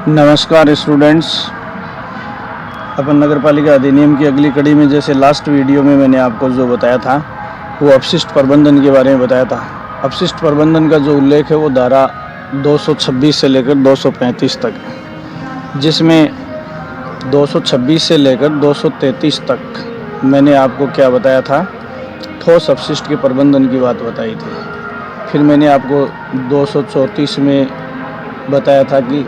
नमस्कार स्टूडेंट्स। अपन नगर पालिका अधिनियम की अगली कड़ी में जैसे लास्ट वीडियो में मैंने आपको जो बताया था वो अपशिष्ट प्रबंधन के बारे में बताया था। अपशिष्ट प्रबंधन का जो उल्लेख है वो धारा 226 से लेकर 235 तक, जिसमें 226 से लेकर 233 तक मैंने आपको क्या बताया था, ठोस अपशिष्ट के प्रबंधन की बात बताई थी। फिर मैंने आपको 234 में बताया था कि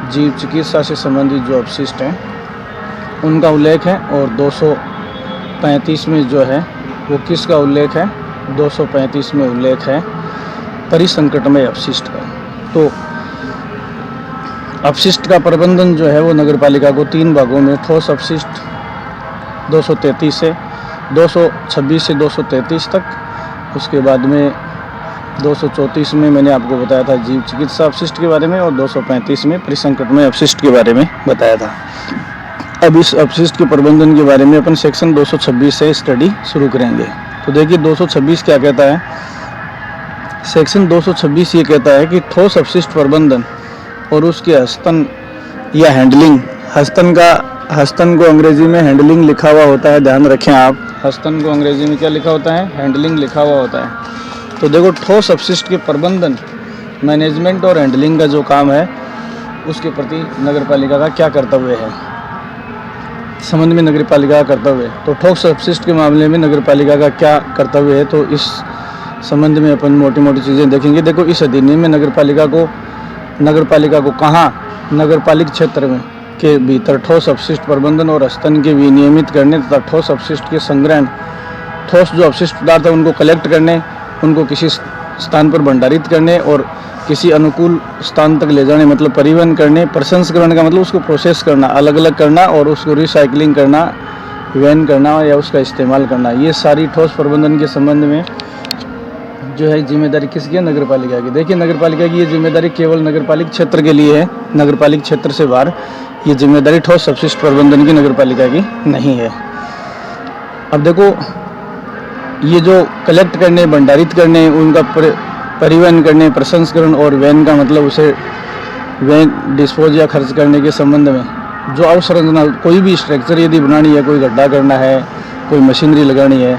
जीव चिकित्सा से संबंधित जो अपशिष्ट हैं उनका उल्लेख है, और 235 में जो है वो किसका उल्लेख है, 235 में उल्लेख है परिसंकटमय अपशिष्ट का। तो अपशिष्ट का प्रबंधन जो है वो नगर पालिका को 3 भागों में, ठोस अपशिष्ट 233 से 226 से 233 तक, उसके बाद में 234 में मैंने आपको बताया था जीव चिकित्सा अपशिष्ट के बारे में, और 235 में परिसंकटमय अपशिष्ट के बारे में बताया था। अब इस अपशिष्ट के प्रबंधन के बारे में अपन सेक्शन 226 से स्टडी शुरू करेंगे। तो देखिए 226 क्या कहता है। सेक्शन 226 ये कहता है कि ठोस अपशिष्ट प्रबंधन और उसके हस्तन या हैंडलिंग, हस्तन को अंग्रेजी में हैंडलिंग लिखा हुआ होता है, ध्यान रखें आप। हस्तन को अंग्रेजी में क्या लिखा होता है, हैंडलिंग लिखा हुआ होता है। तो देखो ठोस अपशिष्ट के प्रबंधन, मैनेजमेंट और हैंडलिंग का जो काम है उसके प्रति नगर पालिका का क्या कर्तव्य है, संबंध में नगर पालिका का कर्तव्य है। तो ठोस अपशिष्ट के मामले में नगर पालिका का क्या कर्तव्य है, तो इस संबंध में अपन मोटी मोटी चीज़ें देखेंगे। देखो इस अधिनियम में नगर पालिका को कहाँ, नगरपालिक क्षेत्र में के भीतर ठोस अपशिष्ट प्रबंधन और हस्तन के विनियमित करने तथा ठोस अपशिष्ट के संग्रहण, ठोस जो अपशिष्ट पदार्थ है उनको कलेक्ट करने, उनको किसी स्थान पर भंडारित करने और किसी अनुकूल स्थान तक ले जाने, मतलब परिवहन करने, प्रसंस्करण का मतलब उसको प्रोसेस करना, अलग अलग करना, और उसको रिसाइकलिंग करना, वैन करना या उसका इस्तेमाल करना, ये सारी ठोस प्रबंधन के संबंध में जो है जिम्मेदारी किसकी है, नगर पालिका की। देखिए नगर पालिका की ये जिम्मेदारी केवल नगरपालिक क्षेत्र के लिए है, नगरपालिक क्षेत्र से बाहर ये जिम्मेदारी ठोस अपशिष्ट प्रबंधन की नगर पालिका की नहीं है। अब देखो ये जो कलेक्ट करने, भंडारित करने, उनका परिवहन करने, प्रसंस्करण और वैन का मतलब उसे वैन डिस्पोज या खर्च करने के संबंध में जो अवसंरचना, कोई भी स्ट्रक्चर यदि बनानी है, कोई गड्ढा करना है, कोई मशीनरी लगानी है,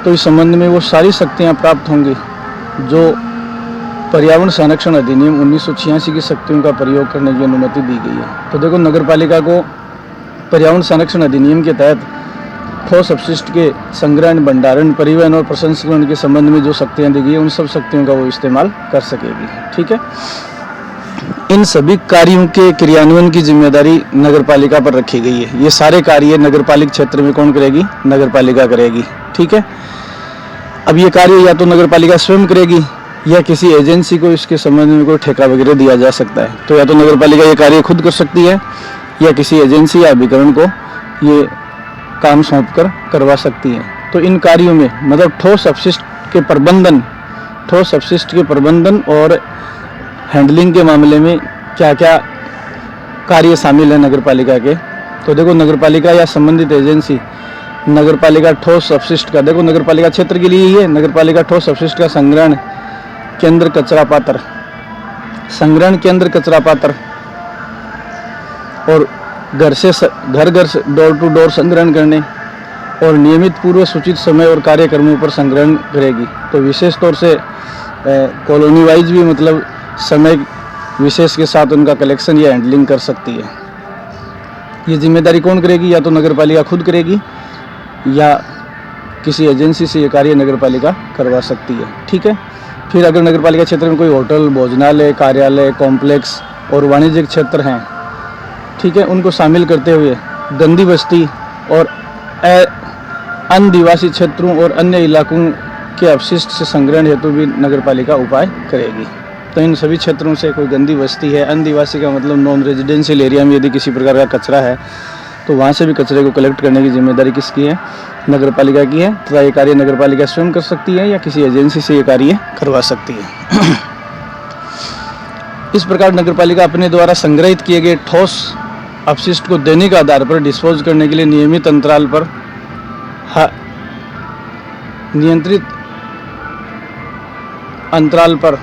तो इस संबंध में वो सारी शक्तियाँ प्राप्त होंगी जो पर्यावरण संरक्षण अधिनियम 1986 की शक्तियों का प्रयोग करने की अनुमति दी गई है। तो देखो नगर पालिका को पर्यावरण संरक्षण अधिनियम के तहत ठोस अपशिष्ट के संग्रहण, भंडारण, परिवहन और प्रसंस्करण के संबंध में जो शक्तियाँ दी गई है उन सब शक्तियों का वो इस्तेमाल कर सकेगी। ठीक है, इन सभी कार्यों के क्रियान्वयन की जिम्मेदारी नगर पालिका पर रखी गई है। ये सारे कार्य नगरपालिक क्षेत्र में कौन करेगी, नगर पालिका करेगी। ठीक है, अब ये कार्य या तो नगर पालिका स्वयं करेगी या किसी एजेंसी को इसके संबंध में कोई ठेका वगैरह दिया जा सकता है। तो या तो नगर पालिका ये कार्य खुद कर सकती है या किसी एजेंसी या अभिकरण को ये काम सौंपकर करवा सकती है। तो इन कार्यों में मतलब ठोस अपशिष्ट के प्रबंधन और हैंडलिंग के मामले में क्या क्या कार्य शामिल है नगर पालिका के। तो देखो नगर पालिका या संबंधित एजेंसी नगर पालिका ठोस अपशिष्ट का, देखो नगर पालिका क्षेत्र के लिए ही है, नगर पालिका ठोस अपशिष्ट का संग्रहण केंद्र, कचरा पात्र, संग्रहण केंद्र, कचरा पात्र और घर से डोर टू डोर संग्रहण करने और नियमित पूर्व सूचित समय और कार्यक्रमों पर संग्रहण करेगी। तो विशेष तौर से कॉलोनी वाइज भी मतलब समय विशेष के साथ उनका कलेक्शन या हैंडलिंग कर सकती है। ये जिम्मेदारी कौन करेगी, या तो नगर पालिका खुद करेगी या किसी एजेंसी से ये कार्य नगर पालिका करवा सकती है। ठीक है, फिर अगर नगर पालिका क्षेत्र में कोई होटल, भोजनालय, कार्यालय, कॉम्प्लेक्स और वाणिज्यिक क्षेत्र हैं, ठीक है, उनको शामिल करते हुए गंदी बस्ती और आदिवासी क्षेत्रों और अन्य इलाकों के अपशिष्ट से संग्रहण हेतु भी नगर पालिका उपाय करेगी। तो इन सभी क्षेत्रों से कोई गंदी बस्ती है, आदिवासी का मतलब नॉन रेजिडेंशियल एरिया में यदि किसी प्रकार का कचरा है तो वहाँ से भी कचरे को कलेक्ट करने की जिम्मेदारी किसकी है, नगर पालिका की है। तथा ये कार्य नगर पालिका स्वयं कर सकती है या किसी एजेंसी से ये कार्य करवा सकती है। इस प्रकार नगर पालिका अपने द्वारा संग्रहित किए गए ठोस अपशिष्ट को दैनिक आधार पर डिस्पोज करने के लिए नियमित अंतराल पर नियंत्रित अंतराल पर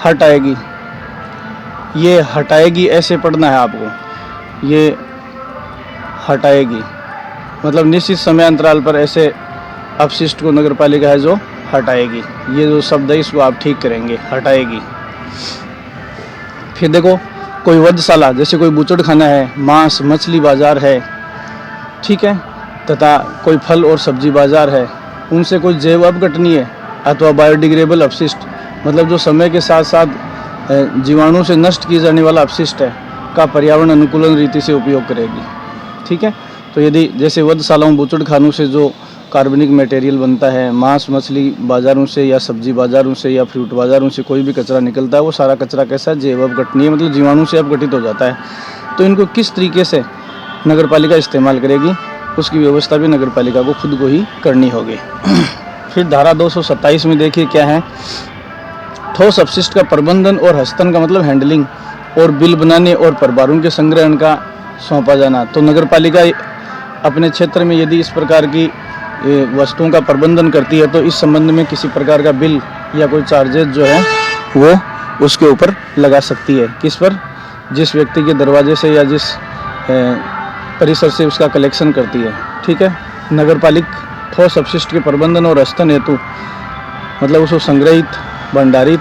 हटाएगी ये हटाएगी ऐसे पढ़ना है आपको, ये हटाएगी मतलब निश्चित समय अंतराल पर ऐसे अपशिष्ट को नगर पालिका है जो हटाएगी। ये जो शब्द है इसको आप ठीक करेंगे, हटाएगी। फिर देखो कोई वधशाला जैसे कोई बूचड़खाना है, मांस मछली बाजार है, ठीक है, तथा कोई फल और सब्जी बाजार है, उनसे कोई जैव अपघटनीय अथवा बायोडिग्रेडेबल अपशिष्ट मतलब जो समय के साथ साथ जीवाणु से नष्ट किए जाने वाला अपशिष्ट है का पर्यावरण अनुकूलन रीति से उपयोग करेगी। ठीक है, तो यदि जैसे वधशालाओं बूचड़खानों से जो कार्बनिक मटेरियल बनता है, मांस मछली बाज़ारों से या सब्जी बाज़ारों से या फ्रूट बाज़ारों से कोई भी कचरा निकलता है, वो सारा कचरा कैसा है, जैव अपघटनीय मतलब जीवाणु से अपघटित हो जाता है। तो इनको किस तरीके से नगर पालिका इस्तेमाल करेगी उसकी व्यवस्था भी नगर पालिका को खुद को ही करनी होगी। फिर धारा 227 में देखिए क्या है, ठोस अपशिष्ट का प्रबंधन और हस्तन का मतलब हैंडलिंग और बिल बनाने और प्रभारों के संग्रहण का सौंपा जाना। तो नगर पालिका अपने क्षेत्र में यदि इस प्रकार की वस्तुओं का प्रबंधन करती है तो इस संबंध में किसी प्रकार का बिल या कोई चार्जेज जो है वो उसके ऊपर लगा सकती है। किस पर? जिस व्यक्ति के दरवाजे से या जिस परिसर से उसका कलेक्शन करती है। ठीक है, नगर पालिका ठोस अपशिष्ट के प्रबंधन और हस्तन हेतु मतलब उसको संग्रहित, भंडारित,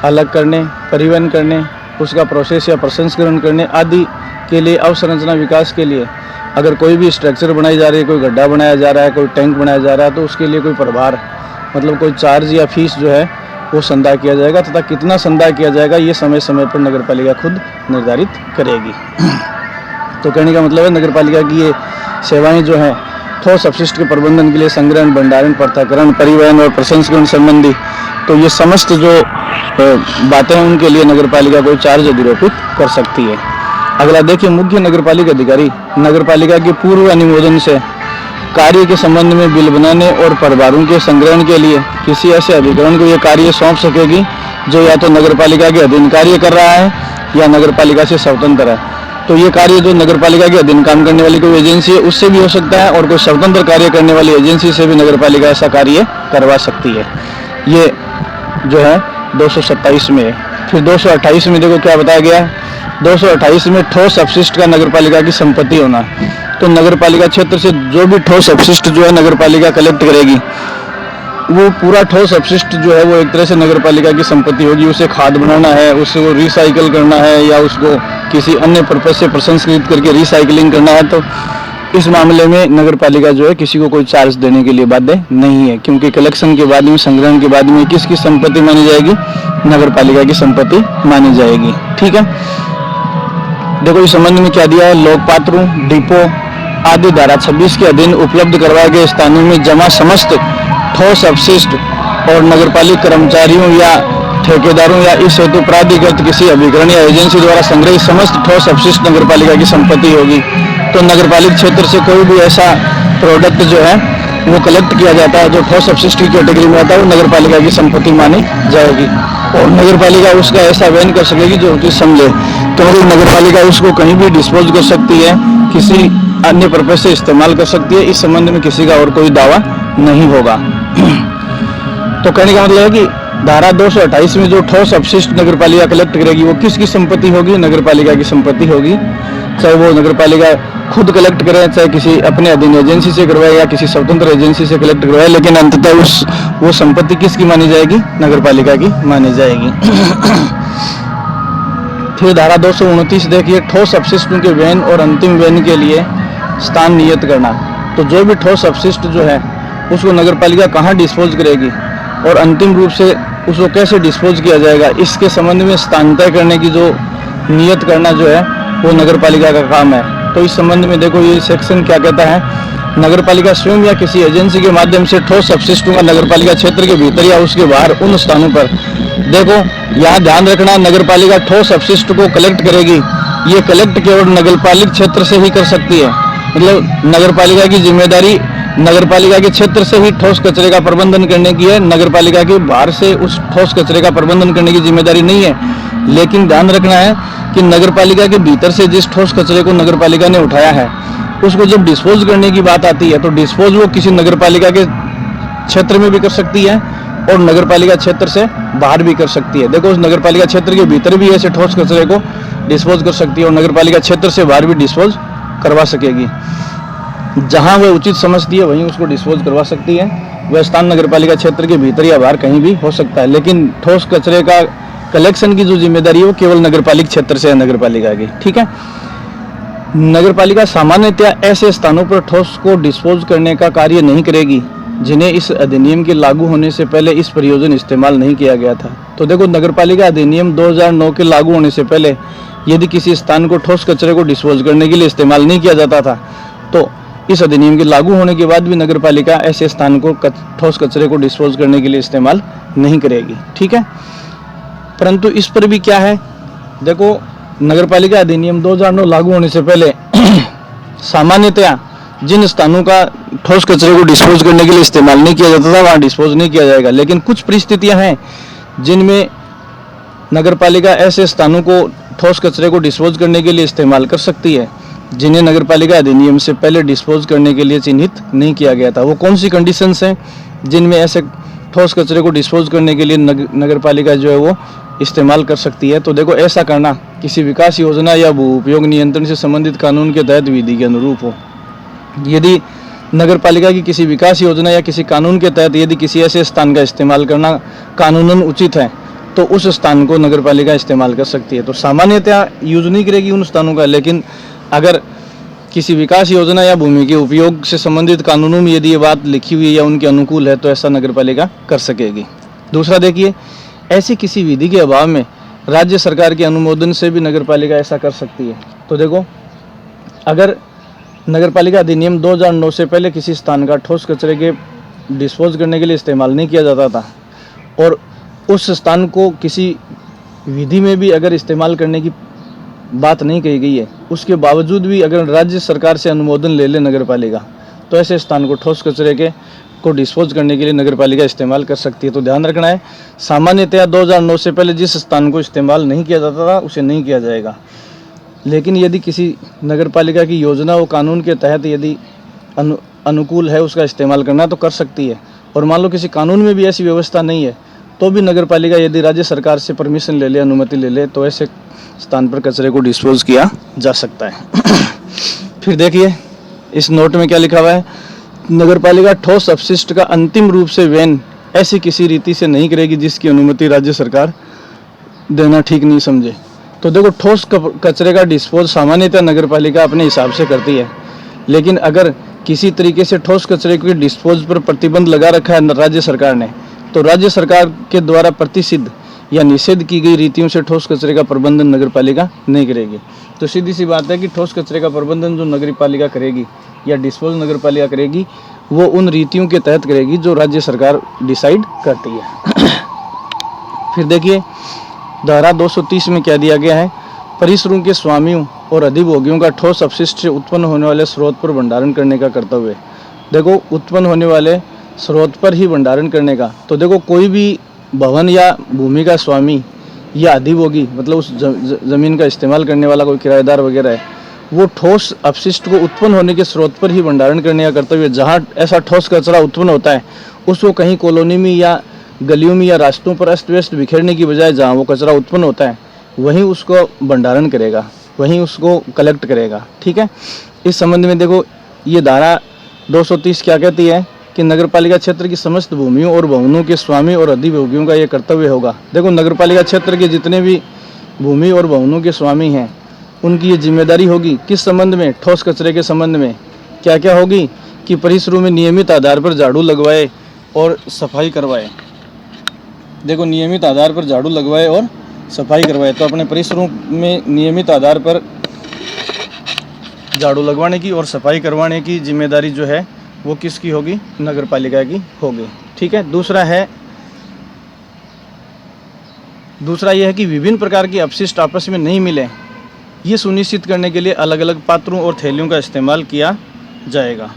अलग करने, परिवहन करने, उसका प्रोसेस या प्रसंस्करण करने आदि के लिए अवसंरचना विकास के लिए अगर कोई भी स्ट्रक्चर बनाई जा रही है, कोई गड्ढा बनाया जा रहा है, कोई टैंक बनाया जा रहा है, तो उसके लिए कोई प्रभार मतलब कोई चार्ज या फीस जो है वो संदा किया जाएगा तथा कितना संदा किया जाएगा ये समय समय पर नगर पालिका खुद निर्धारित करेगी। तो कहने का मतलब है नगर पालिका की ये सेवाएं जो हैं ठोस अपशिष्ट के प्रबंधन के लिए संग्रहण, भंडारण, पृथक्करण, परिवहन और प्रसंस्करण संबंधी तो ये समस्त जो बातें हैं उनके लिए नगर पालिका कोई चार्ज अधिरोपित कर सकती है। अगला देखिए, मुख्य नगर पालिका अधिकारी नगर पालिका के पूर्व अनुमोदन से कार्य के संबंध में बिल बनाने और प्रभारों के संग्रहण के लिए किसी ऐसे अधिकरण को यह कार्य सौंप सकेगी जो या तो नगर पालिका के अधीन कार्य कर रहा है या नगर पालिका से स्वतंत्र है। तो ये कार्य जो नगर पालिका के अधीन काम करने वाली कोई एजेंसी है उससे भी हो सकता है और कोई स्वतंत्र कार्य करने वाली एजेंसी से भी नगर पालिका ऐसा कार्य करवा सकती है। ये जो है 227 में है। फिर 228 में देखो क्या बताया गया है, 228 में ठोस अपशिष्ट का नगर पालिका की संपत्ति होना। तो नगर पालिका क्षेत्र से जो भी ठोस अपशिष्ट जो है नगर पालिका कलेक्ट करेगी वो पूरा ठोस अपशिष्ट जो है वो एक तरह से नगर पालिका की संपत्ति होगी। उसे खाद बनाना है, उसको रिसाइकल करना है या उसको किसी अन्य पर्पज से प्रसंस्कृत करके रिसाइकलिंग करना है, तो इस मामले में नगर पालिका जो है किसी को कोई चार्ज देने के लिए बाध्य नहीं है, क्योंकि कलेक्शन के बाद में, संग्रहण के बाद में किसकी संपत्ति मानी जाएगी? नगर पालिका की संपत्ति मानी जाएगी। ठीक है, देखो इस संबंध में क्या दिया है, लोकपात्रों, डिपो आदि धारा 26 के अधीन उपलब्ध करवाए गए स्थानों में जमा समस्त ठोस अपशिष्ट और नगरपालिका कर्मचारियों या ठेकेदारों या इस हेतु प्राधिकृत किसी अभिकरण या एजेंसी द्वारा संग्रहित समस्त ठोस अपशिष्ट नगरपालिका की संपत्ति होगी। तो नगरपालिका क्षेत्र से कोई भी ऐसा प्रोडक्ट जो है वो कलेक्ट किया जाता है जो ठोस अपशिष्ट की कैटेगरी में आता है, वो नगरपालिका की संपत्ति मानी जाएगी और नगरपालिका उसका ऐसा वहन कर सकेगी जो उचित समझे। तो मतलब नगरपालिका उसको कहीं भी डिस्पोज कर सकती है, किसी अन्य पर्पज से इस्तेमाल कर सकती है। इस संबंध में किसी का और कोई दावा नहीं होगा। तो कहने का मतलब है कि धारा 228 में जो ठोस अपशिष्ट नगरपालिका कलेक्ट करेगी वो किसकी संपत्ति होगी? नगरपालिका की संपत्ति होगी। चाहे वो नगरपालिका खुद कलेक्ट करे, चाहे किसी अपने अधीन एजेंसी से करवाए या किसी स्वतंत्र एजेंसी से कलेक्ट करवाए, लेकिन अंततः वो संपत्ति किसकी मानी जाएगी? नगरपालिका की मानी जाएगी। फिर धारा 229 देखिए, ठोस अपशिष्टों के वहन और अंतिम वहन के लिए स्थान नियत करना। तो जो भी ठोस अपशिष्ट जो है उसको नगरपालिका कहाँ डिस्पोज करेगी और अंतिम रूप से उसको कैसे डिस्पोज किया जाएगा, इसके संबंध में स्थान तय करने की जो नियत करना जो है वो नगरपालिका का काम है। तो इस संबंध में देखो ये सेक्शन क्या कहता है, नगरपालिका स्वयं या किसी एजेंसी के माध्यम से ठोस अपशिष्टों का नगरपालिका क्षेत्र के भीतर या उसके बाहर उन स्थानों पर, देखो यहाँ ध्यान रखना, नगरपालिका ठोस अपशिष्ट को कलेक्ट करेगी, ये कलेक्ट केवल नगरपालिका क्षेत्र से ही कर सकती है। मतलब नगरपालिका की जिम्मेदारी नगरपालिका के क्षेत्र से ही ठोस कचरे का प्रबंधन करने की है, नगरपालिका के बाहर से उस ठोस कचरे का प्रबंधन करने की जिम्मेदारी नहीं है। लेकिन ध्यान रखना है कि नगरपालिका के भीतर से जिस ठोस कचरे को नगरपालिका ने उठाया है उसको जब डिस्पोज करने की बात आती है तो डिस्पोज वो किसी नगरपालिका के क्षेत्र में भी कर सकती है और नगर पालिका क्षेत्र से बाहर भी कर सकती है। देखो, उस नगर पालिका क्षेत्र के भीतर भी ऐसे ठोस कचरे को डिस्पोज कर सकती है और नगर पालिका क्षेत्र से बाहर भी डिस्पोज करवा सकेगी। जहां वह उचित समझती है वहीं उसको डिस्पोज करवा सकती है। वह स्थान नगर पालिका क्षेत्र के भीतर या बाहर कहीं भी हो सकता है, लेकिन ठोस कचरे का कलेक्शन की जो जिम्मेदारी है वो केवल नगर पालिका क्षेत्र से है, नगर पालिका की। ठीक है। नगर पालिका सामान्यतया ऐसे स्थानों पर ठोस को डिस्पोज करने का कार्य नहीं करेगी जिन्हें इस अधिनियम के लागू होने से पहले इस प्रयोजन इस्तेमाल नहीं किया गया था। तो देखो, नगर पालिका अधिनियम 2009 के लागू होने से पहले यदि किसी स्थान को ठोस कचरे को डिस्पोज करने के लिए इस्तेमाल नहीं किया जाता था, तो इस अधिनियम के लागू होने के बाद भी नगर पालिका ऐसे स्थान को ठोस कचरे को डिस्पोज करने के लिए इस्तेमाल नहीं करेगी। ठीक है। परंतु इस पर भी क्या है, देखो, नगर पालिका अधिनियम 2009 लागू होने से पहले सामान्यतया जिन स्थानों का ठोस कचरे को डिस्पोज करने के लिए इस्तेमाल नहीं किया जाता था वहाँ डिस्पोज नहीं किया जाएगा। लेकिन कुछ परिस्थितियां हैं जिनमें नगर पालिका ऐसे स्थानों को ठोस कचरे को डिस्पोज करने के लिए इस्तेमाल कर सकती है जिन्हें नगर पालिका अधिनियम से पहले डिस्पोज करने के लिए चिन्हित नहीं किया गया था। वो कौन सी कंडीशंस हैं जिनमें ऐसे ठोस कचरे को डिस्पोज करने के लिए नगर पालिका जो है वो इस्तेमाल कर सकती है? तो देखो, ऐसा करना किसी विकास योजना या भू उपयोग नियंत्रण से संबंधित कानून के तहत विधि के अनुरूप हो। यदि नगर पालिका की किसी विकास योजना या किसी कानून के तहत यदि किसी ऐसे स्थान का इस्तेमाल करना कानूनन उचित है तो उस स्थान को नगर पालिका इस्तेमाल कर सकती है। तो सामान्यतः यूज नहीं करेगी उन स्थानों का, लेकिन अगर किसी विकास योजना या भूमि के उपयोग से संबंधित कानूनों में यदि ये बात लिखी हुई है या उनके अनुकूल है तो ऐसा नगर पालिका कर सकेगी। दूसरा देखिए, ऐसी किसी विधि के अभाव में राज्य सरकार के अनुमोदन से भी नगर पालिका ऐसा कर सकती है। तो देखो, अगर नगर पालिका अधिनियम 2009 से पहले किसी स्थान का ठोस कचरे के डिस्पोज करने के लिए इस्तेमाल नहीं किया जाता था और उस स्थान को किसी विधि में भी अगर इस्तेमाल करने की बात नहीं कही गई है, उसके बावजूद भी अगर राज्य सरकार से अनुमोदन ले ले नगर पालिका, तो ऐसे स्थान को ठोस कचरे को डिस्पोज करने के लिए नगर पालिका इस्तेमाल कर सकती है। तो ध्यान रखना है, सामान्यतया 2009 से पहले जिस स्थान को इस्तेमाल नहीं किया जाता था उसे नहीं किया जाएगा, लेकिन यदि किसी नगर पालिका की योजना व कानून के तहत यदि अनुकूल है उसका इस्तेमाल करना तो कर सकती है। और मान लो किसी कानून में भी ऐसी व्यवस्था नहीं है तो भी नगर पालिका यदि राज्य सरकार से परमिशन ले ले, अनुमति ले ले, तो ऐसे स्थान पर कचरे को डिस्पोज किया जा सकता है। फिर देखिए, इस नोट में क्या लिखा हुआ है, नगर पालिका ठोस अपशिष्ट का अंतिम रूप से वहन ऐसी किसी रीति से नहीं करेगी जिसकी अनुमति राज्य सरकार देना ठीक नहीं समझे। तो देखो, ठोस कचरे का डिस्पोज सामान्यतः नगर पालिका अपने हिसाब से करती है, लेकिन अगर किसी तरीके से ठोस कचरे के डिस्पोज पर प्रतिबंध लगा रखा है राज्य सरकार ने, तो राज्य सरकार के द्वारा प्रतिषिद्ध या निषेध की गई रीतियों से ठोस कचरे का प्रबंधन नगर पालिका नहीं करेगी। तो सीधी सी बात है कि ठोस कचरे का प्रबंधन जो नगर पालिका करेगी या डिस्पोज नगर पालिका करेगी वो उन रीतियों के तहत करेगी जो राज्य सरकार डिसाइड करती है। फिर देखिए, धारा 230 में क्या दिया गया है, परिसरों के स्वामियों और अधिभोगियों का ठोस अपशिष्ट से उत्पन्न होने वाले स्रोत पर भंडारण करने का कर्तव्य। देखो, उत्पन्न होने वाले स्रोत पर ही भंडारण करने का। तो देखो, कोई भी भवन या भूमि का स्वामी या अधिभोगी, मतलब उस जमीन का इस्तेमाल करने वाला कोई किराएदार वगैरह है, वो ठोस अपशिष्ट को उत्पन्न होने के स्रोत पर ही भंडारण करने का कर्तव्य। जहाँ ऐसा ठोस कचरा उत्पन्न होता है उसको कहीं कॉलोनी में या गलियों में या रास्तों पर अस्त व्यस्त बिखेरने की बजाय जहाँ वो कचरा उत्पन्न होता है वहीं उसको भंडारण करेगा, वहीं उसको कलेक्ट करेगा। ठीक है। इस संबंध में देखो, ये धारा 230 क्या कहती है कि नगर पालिका क्षेत्र की समस्त भूमियों और भवनों के स्वामी और अधिभोगियों का यह कर्तव्य होगा। देखो, नगर पालिका क्षेत्र के जितने भी भूमि और भवनों के स्वामी हैं उनकी ये जिम्मेदारी होगी किस संबंध में, ठोस कचरे के संबंध में। क्या क्या होगी कि परिसरों में नियमित आधार पर झाड़ू लगवाए और सफाई करवाए। देखो, नियमित आधार पर झाड़ू लगवाए और सफाई करवाए, तो अपने परिसरों में नियमित आधार पर झाड़ू लगवाने की और सफाई करवाने की जिम्मेदारी जो है वो किसकी होगी, नगर पालिका की होगी। ठीक है। दूसरा यह है कि विभिन्न प्रकार के अपशिष्ट आपस में नहीं मिले, ये सुनिश्चित करने के लिए अलग अलग पात्रों और थैलियों का इस्तेमाल किया जाएगा।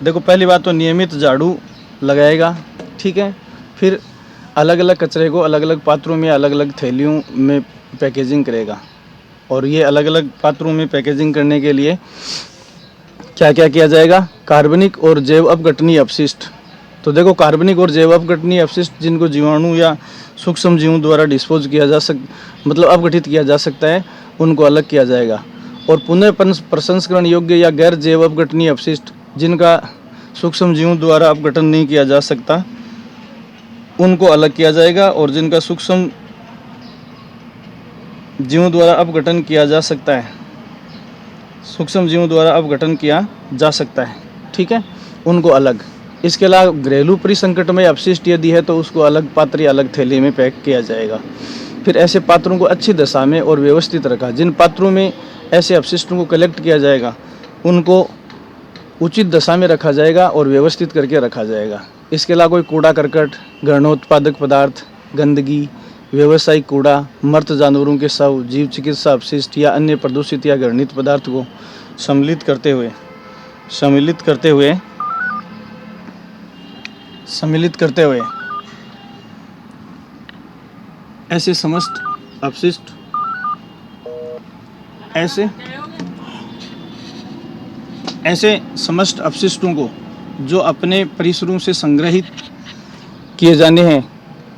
देखो, पहली बात तो नियमित झाड़ू लगाएगा। ठीक है। फिर अलग अलग कचरे को अलग अलग पात्रों में अलग अलग थैलियों में पैकेजिंग करेगा, और ये अलग अलग पात्रों में पैकेजिंग करने के लिए क्या क्या किया जाएगा, कार्बनिक और जैव अपघटनीय अपशिष्ट। तो तो देखो कार्बनिक और जैव अपघटनीय अपशिष्ट जिनको जीवाणु या सूक्ष्म जीवों द्वारा डिस्पोज किया जा मतलब अपघटित किया जा सकता है, उनको अलग किया जाएगा। और पुनः प्रसंस्करण योग्य या गैर जैव अपघटनीय अपशिष्ट जिनका सूक्ष्म जीवों द्वारा अपघटन नहीं किया जा सकता, उनको अलग किया जाएगा। और जिनका सूक्ष्म जीवों द्वारा अपघटन किया जा सकता है, सूक्ष्म जीवों द्वारा अपघटन किया जा सकता है, ठीक है, उनको अलग। इसके अलावा घरेलू परिसंकटमय अपशिष्ट यदि है तो उसको अलग पात्र या अलग थैली में पैक किया जाएगा। फिर ऐसे पात्रों को अच्छी दशा में और व्यवस्थित रखा। जिन पात्रों में ऐसे अपशिष्टों को कलेक्ट किया जाएगा उनको उचित दशा में रखा जाएगा और व्यवस्थित करके रखा जाएगा। इसके अलावा कोई कूड़ा करकट, गणोत्पादक पदार्थ, गंदगी, व्यावसायिक कूड़ा, मृत जानवरों के शव, जीव चिकित्सा अपशिष्ट या अन्य प्रदूषित या घृणित पदार्थ को सम्मिलित करते हुए ऐसे समस्त अपशिष्टों को जो अपने परिसरों से संग्रहित किए जाने हैं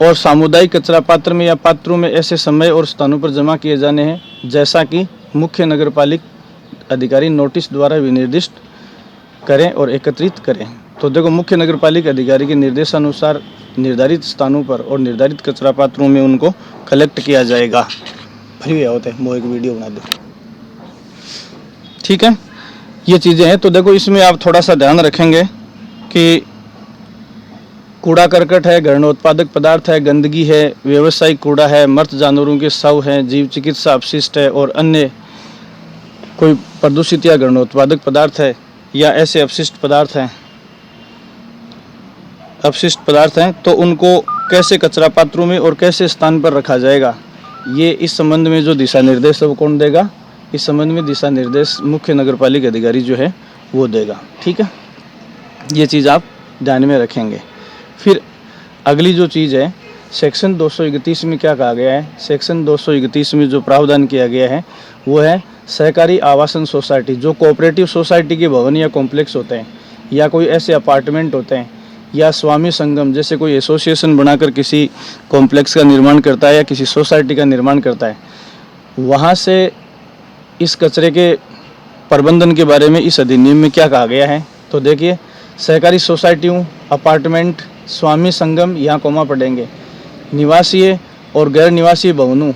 और सामुदायिक कचरा पात्र में या पात्रों में ऐसे समय और स्थानों पर जमा किए जाने हैं, जैसा कि मुख्य नगरपालिक अधिकारी नोटिस द्वारा विनिर्दिष्ट करें और एकत्रित करें। तो देखो, मुख्य नगरपालिका अधिकारी के निर्देशानुसार निर्धारित स्थानों पर और निर्धारित कचरा पात्रों में उनको कलेक्ट किया जाएगा। फिर होते हैं, वो एक वीडियो बना दो, ठीक है, ये चीज़ें हैं। तो देखो, इसमें आप थोड़ा सा ध्यान रखेंगे कि कूड़ा करकट है, गणोत्पादक पदार्थ है, गंदगी है, व्यावसायिक कूड़ा है, मृत जानवरों के शव हैं, जीव चिकित्सा अपशिष्ट है और अन्य कोई प्रदूषित या गणोत्पादक पदार्थ है या ऐसे अपशिष्ट पदार्थ हैं तो उनको कैसे कचरा पात्रों में और कैसे स्थान पर रखा जाएगा, ये इस संबंध में जो दिशा निर्देश है वो कौन देगा? इस संबंध में दिशा निर्देश मुख्य नगरपालिका अधिकारी जो है वो देगा, ठीक है। ये चीज़ आप ध्यान में रखेंगे। फिर अगली जो चीज़ है, सेक्शन 231 में क्या कहा गया है? सेक्शन 231 में जो प्रावधान किया गया है वो है सहकारी आवासन सोसाइटी। जो कोऑपरेटिव सोसाइटी के भवन या कॉम्प्लेक्स होते हैं या कोई ऐसे अपार्टमेंट होते हैं या स्वामी संगम जैसे कोई एसोसिएशन बनाकर किसी कॉम्प्लेक्स का निर्माण करता है या किसी सोसाइटी का निर्माण करता है, वहाँ से इस कचरे के प्रबंधन के बारे में इस अधिनियम में क्या कहा गया है? तो देखिए, सहकारी सोसाइटियों, अपार्टमेंट, स्वामी संगम, यहाँ कोमा पड़ेंगे, निवासीय और गैर निवासीय भवनों,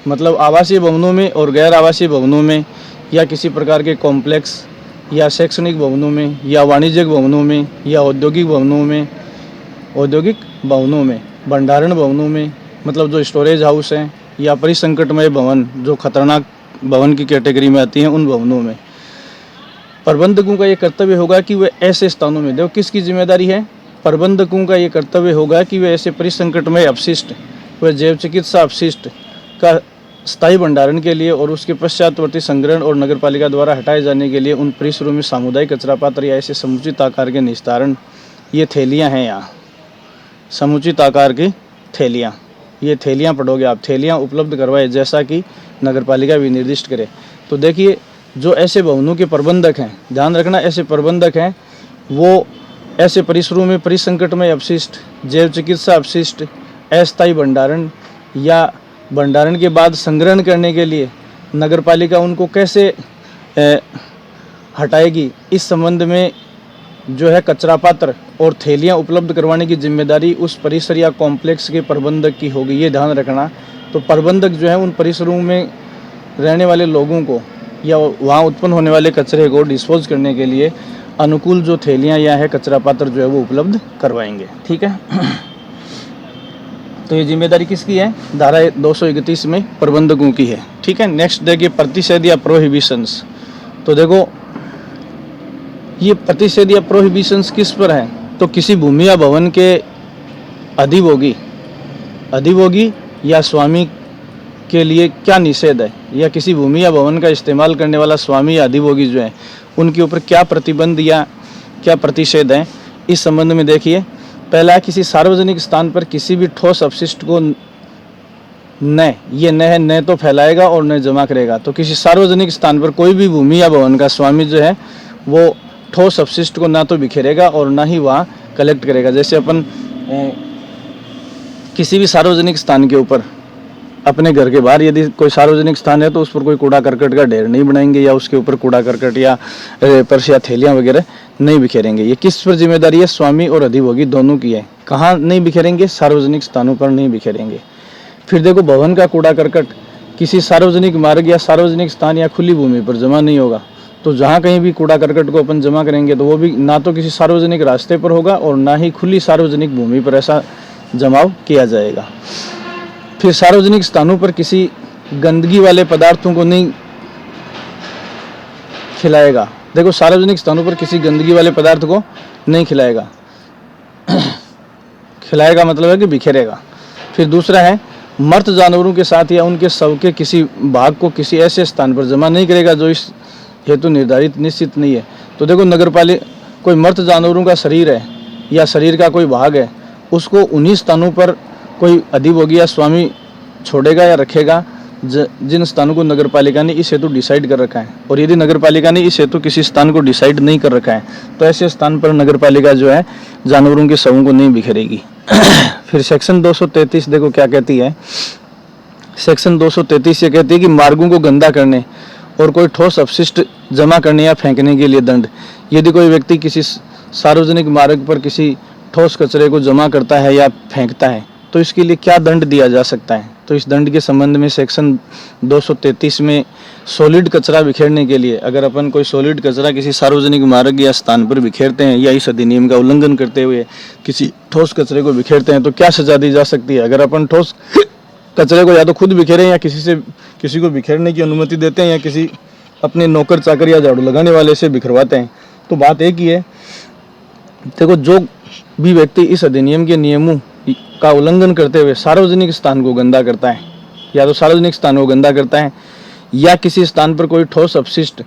मतलब आवासीय भवनों में और गैर आवासीय भवनों में या किसी प्रकार के कॉम्प्लेक्स या शैक्षणिक भवनों में या वाणिज्यिक भवनों में या औद्योगिक भवनों में, भंडारण भवनों में, मतलब जो स्टोरेज हाउस हैं, या परिसंकटमय भवन जो खतरनाक भवन की कैटेगरी में आती हैं, उन भवनों में प्रबंधकों का ये कर्तव्य होगा कि वे ऐसे स्थानों में, देखो किसकी जिम्मेदारी है? प्रबंधकों का ये कर्तव्य होगा कि वे ऐसे परिसंकटमय अपशिष्ट व जैव चिकित्सा अपशिष्ट का स्थायी भंडारण के लिए और उसके पश्चातवर्ती संग्रहण और नगरपालिका द्वारा हटाए जाने के लिए उन परिसरों में सामुदायिक कचरा पात्र या ऐसे समुचित आकार के निस्तारण, ये थैलियाँ हैं, यहाँ समुचित आकार की थैलियाँ, ये थैलियाँ पढ़ोगे आप, थैलियाँ उपलब्ध करवाए जैसा कि नगरपालिका भी निर्दिष्ट करे। तो देखिए, जो ऐसे भवनों के प्रबंधक हैं, ध्यान रखना, ऐसे प्रबंधक हैं वो ऐसे परिसरों में परिसंकटमय अपशिष्ट, जैव चिकित्सा अपशिष्ट, अस्थायी भंडारण या भंडारण के बाद संग्रहण करने के लिए नगरपालिका उनको कैसे हटाएगी, इस संबंध में जो है कचरा पात्र और थैलियाँ उपलब्ध करवाने की जिम्मेदारी उस परिसर या कॉम्प्लेक्स के प्रबंधक की होगी, ये ध्यान रखना। तो प्रबंधक जो है उन परिसरों में रहने वाले लोगों को या वहाँ उत्पन्न होने वाले कचरे को डिस्पोज करने के लिए अनुकूल जो थैलियाँ या है कचरा पात्र जो है वो उपलब्ध करवाएंगे, ठीक है। तो ये जिम्मेदारी किसकी है? धारा 231 में प्रबंधकों की है, ठीक है। नेक्स्ट देखिए, प्रतिषेध या प्रोहिबिशंस। तो देखो, ये प्रतिषेध या प्रोहिबिशंस किस पर है? तो किसी भूमि या भवन के अधिभोगी या स्वामी के लिए क्या निषेध है, या किसी भूमि या भवन का इस्तेमाल करने वाला स्वामी या अधिभोगी जो है उनके ऊपर क्या प्रतिबंध या क्या प्रतिषेध है, इस संबंध में देखिए। पहला है, किसी सार्वजनिक स्थान पर किसी भी ठोस अपशिष्ट को न तो फैलाएगा और न जमा करेगा। तो किसी सार्वजनिक स्थान पर कोई भी भूमि या भवन का स्वामी जो है वो ठोस अपशिष्ट को ना तो बिखेरेगा और ना ही वहाँ कलेक्ट करेगा। जैसे अपन किसी भी सार्वजनिक स्थान के ऊपर, अपने घर के बाहर यदि कोई सार्वजनिक स्थान है तो उस पर कोई कूड़ा करकट का ढेर नहीं बनाएंगे, या उसके ऊपर कूड़ा करकट या पर्स या थैलियाँ वगैरह नहीं बिखेरेंगे। ये किस पर जिम्मेदारी है? स्वामी और अधिभोगी दोनों की है। कहाँ नहीं बिखेरेंगे? सार्वजनिक स्थानों पर नहीं बिखेरेंगे। फिर देखो, भवन का कूड़ा करकट किसी सार्वजनिक मार्ग या सार्वजनिक स्थान या खुली भूमि पर जमा नहीं होगा। तो जहाँ कहीं भी कूड़ा करकट को अपन जमा करेंगे तो वो भी ना तो किसी सार्वजनिक रास्ते पर होगा और ना ही खुली सार्वजनिक भूमि पर ऐसा जमाव किया जाएगा। फिर सार्वजनिक स्थानों पर किसी गंदगी वाले पदार्थों को नहीं खिलाएगा। देखो, सार्वजनिक स्थानों पर किसी गंदगी वाले पदार्थ को नहीं खिलाएगा। खिलाएगा मतलब है कि बिखेरेगा। फिर दूसरा है, मृत जानवरों के साथ या उनके शव के किसी भाग को किसी ऐसे स्थान पर जमा नहीं करेगा जो इस हेतु निर्धारित निश्चित नहीं है। तो देखो, नगरपालिका कोई मृत जानवरों का शरीर है या शरीर का कोई भाग है, उसको उन्हीं स्थानों पर कोई अधिभोगी या स्वामी छोड़ेगा या रखेगा जिन स्थानों को नगरपालिका ने इस हेतु डिसाइड कर रखा है। और यदि नगरपालिका ने इस हेतु किसी स्थान को डिसाइड नहीं कर रखा है तो ऐसे स्थान पर नगरपालिका जो है जानवरों के शवों को नहीं बिखेरेगी। फिर सेक्शन 233 देखो क्या कहती है। सेक्शन 233 ये कहती है कि मार्गों को गंदा करने और कोई ठोस अपशिष्ट जमा करने या फेंकने के लिए दंड। यदि कोई व्यक्ति किसी सार्वजनिक मार्ग पर किसी ठोस कचरे को जमा करता है या फेंकता है तो इसके लिए क्या दंड दिया जा सकता है? तो इस दंड के संबंध में सेक्शन 233 में सॉलिड कचरा बिखेरने के लिए, अगर अपन कोई सॉलिड कचरा किसी सार्वजनिक मार्ग या स्थान पर बिखेरते हैं या इस अधिनियम का उल्लंघन करते हुए किसी ठोस कचरे को बिखेरते हैं तो क्या सजा दी जा सकती है? अगर अपन ठोस कचरे को या तो खुद बिखेरें या किसी को बिखेरने की अनुमति देते हैं या किसी अपने नौकर चाकर या झाड़ू लगाने वाले से बिखरवाते हैं, तो बात एक ही है। देखो, जो भी व्यक्ति इस अधिनियम के नियमों का उल्लंघन करते हुए सार्वजनिक स्थान को गंदा करता है, या तो सार्वजनिक स्थान को गंदा करता है या किसी स्थान पर कोई ठोस अपशिष्ट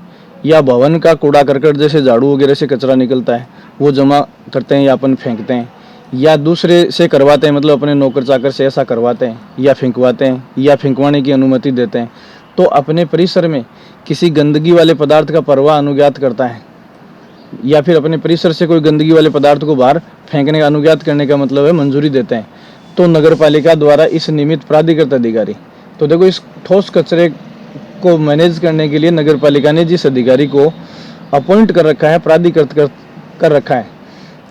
या भवन का कूड़ा करकट जैसे झाड़ू वगैरह से कचरा निकलता है वो जमा करते हैं या अपन फेंकते हैं या दूसरे से करवाते हैं, मतलब अपने नौकर चाकर से ऐसा करवाते हैं या फेंकवाते हैं या फेंकवाने की अनुमति देते हैं, तो अपने परिसर में किसी गंदगी वाले पदार्थ का परवाह अनुज्ञात करता है या फिर अपने परिसर से कोई गंदगी वाले पदार्थ को बाहर फेंकने का अनुज्ञात करने का मतलब है मंजूरी देते हैं, तो नगरपालिका द्वारा इस निमित्त प्राधिकृत अधिकारी। तो देखो, इस ठोस कचरे को मैनेज करने के लिए नगरपालिका ने जिस अधिकारी को अपॉइंट कर रखा है, प्राधिकृत कर रखा है,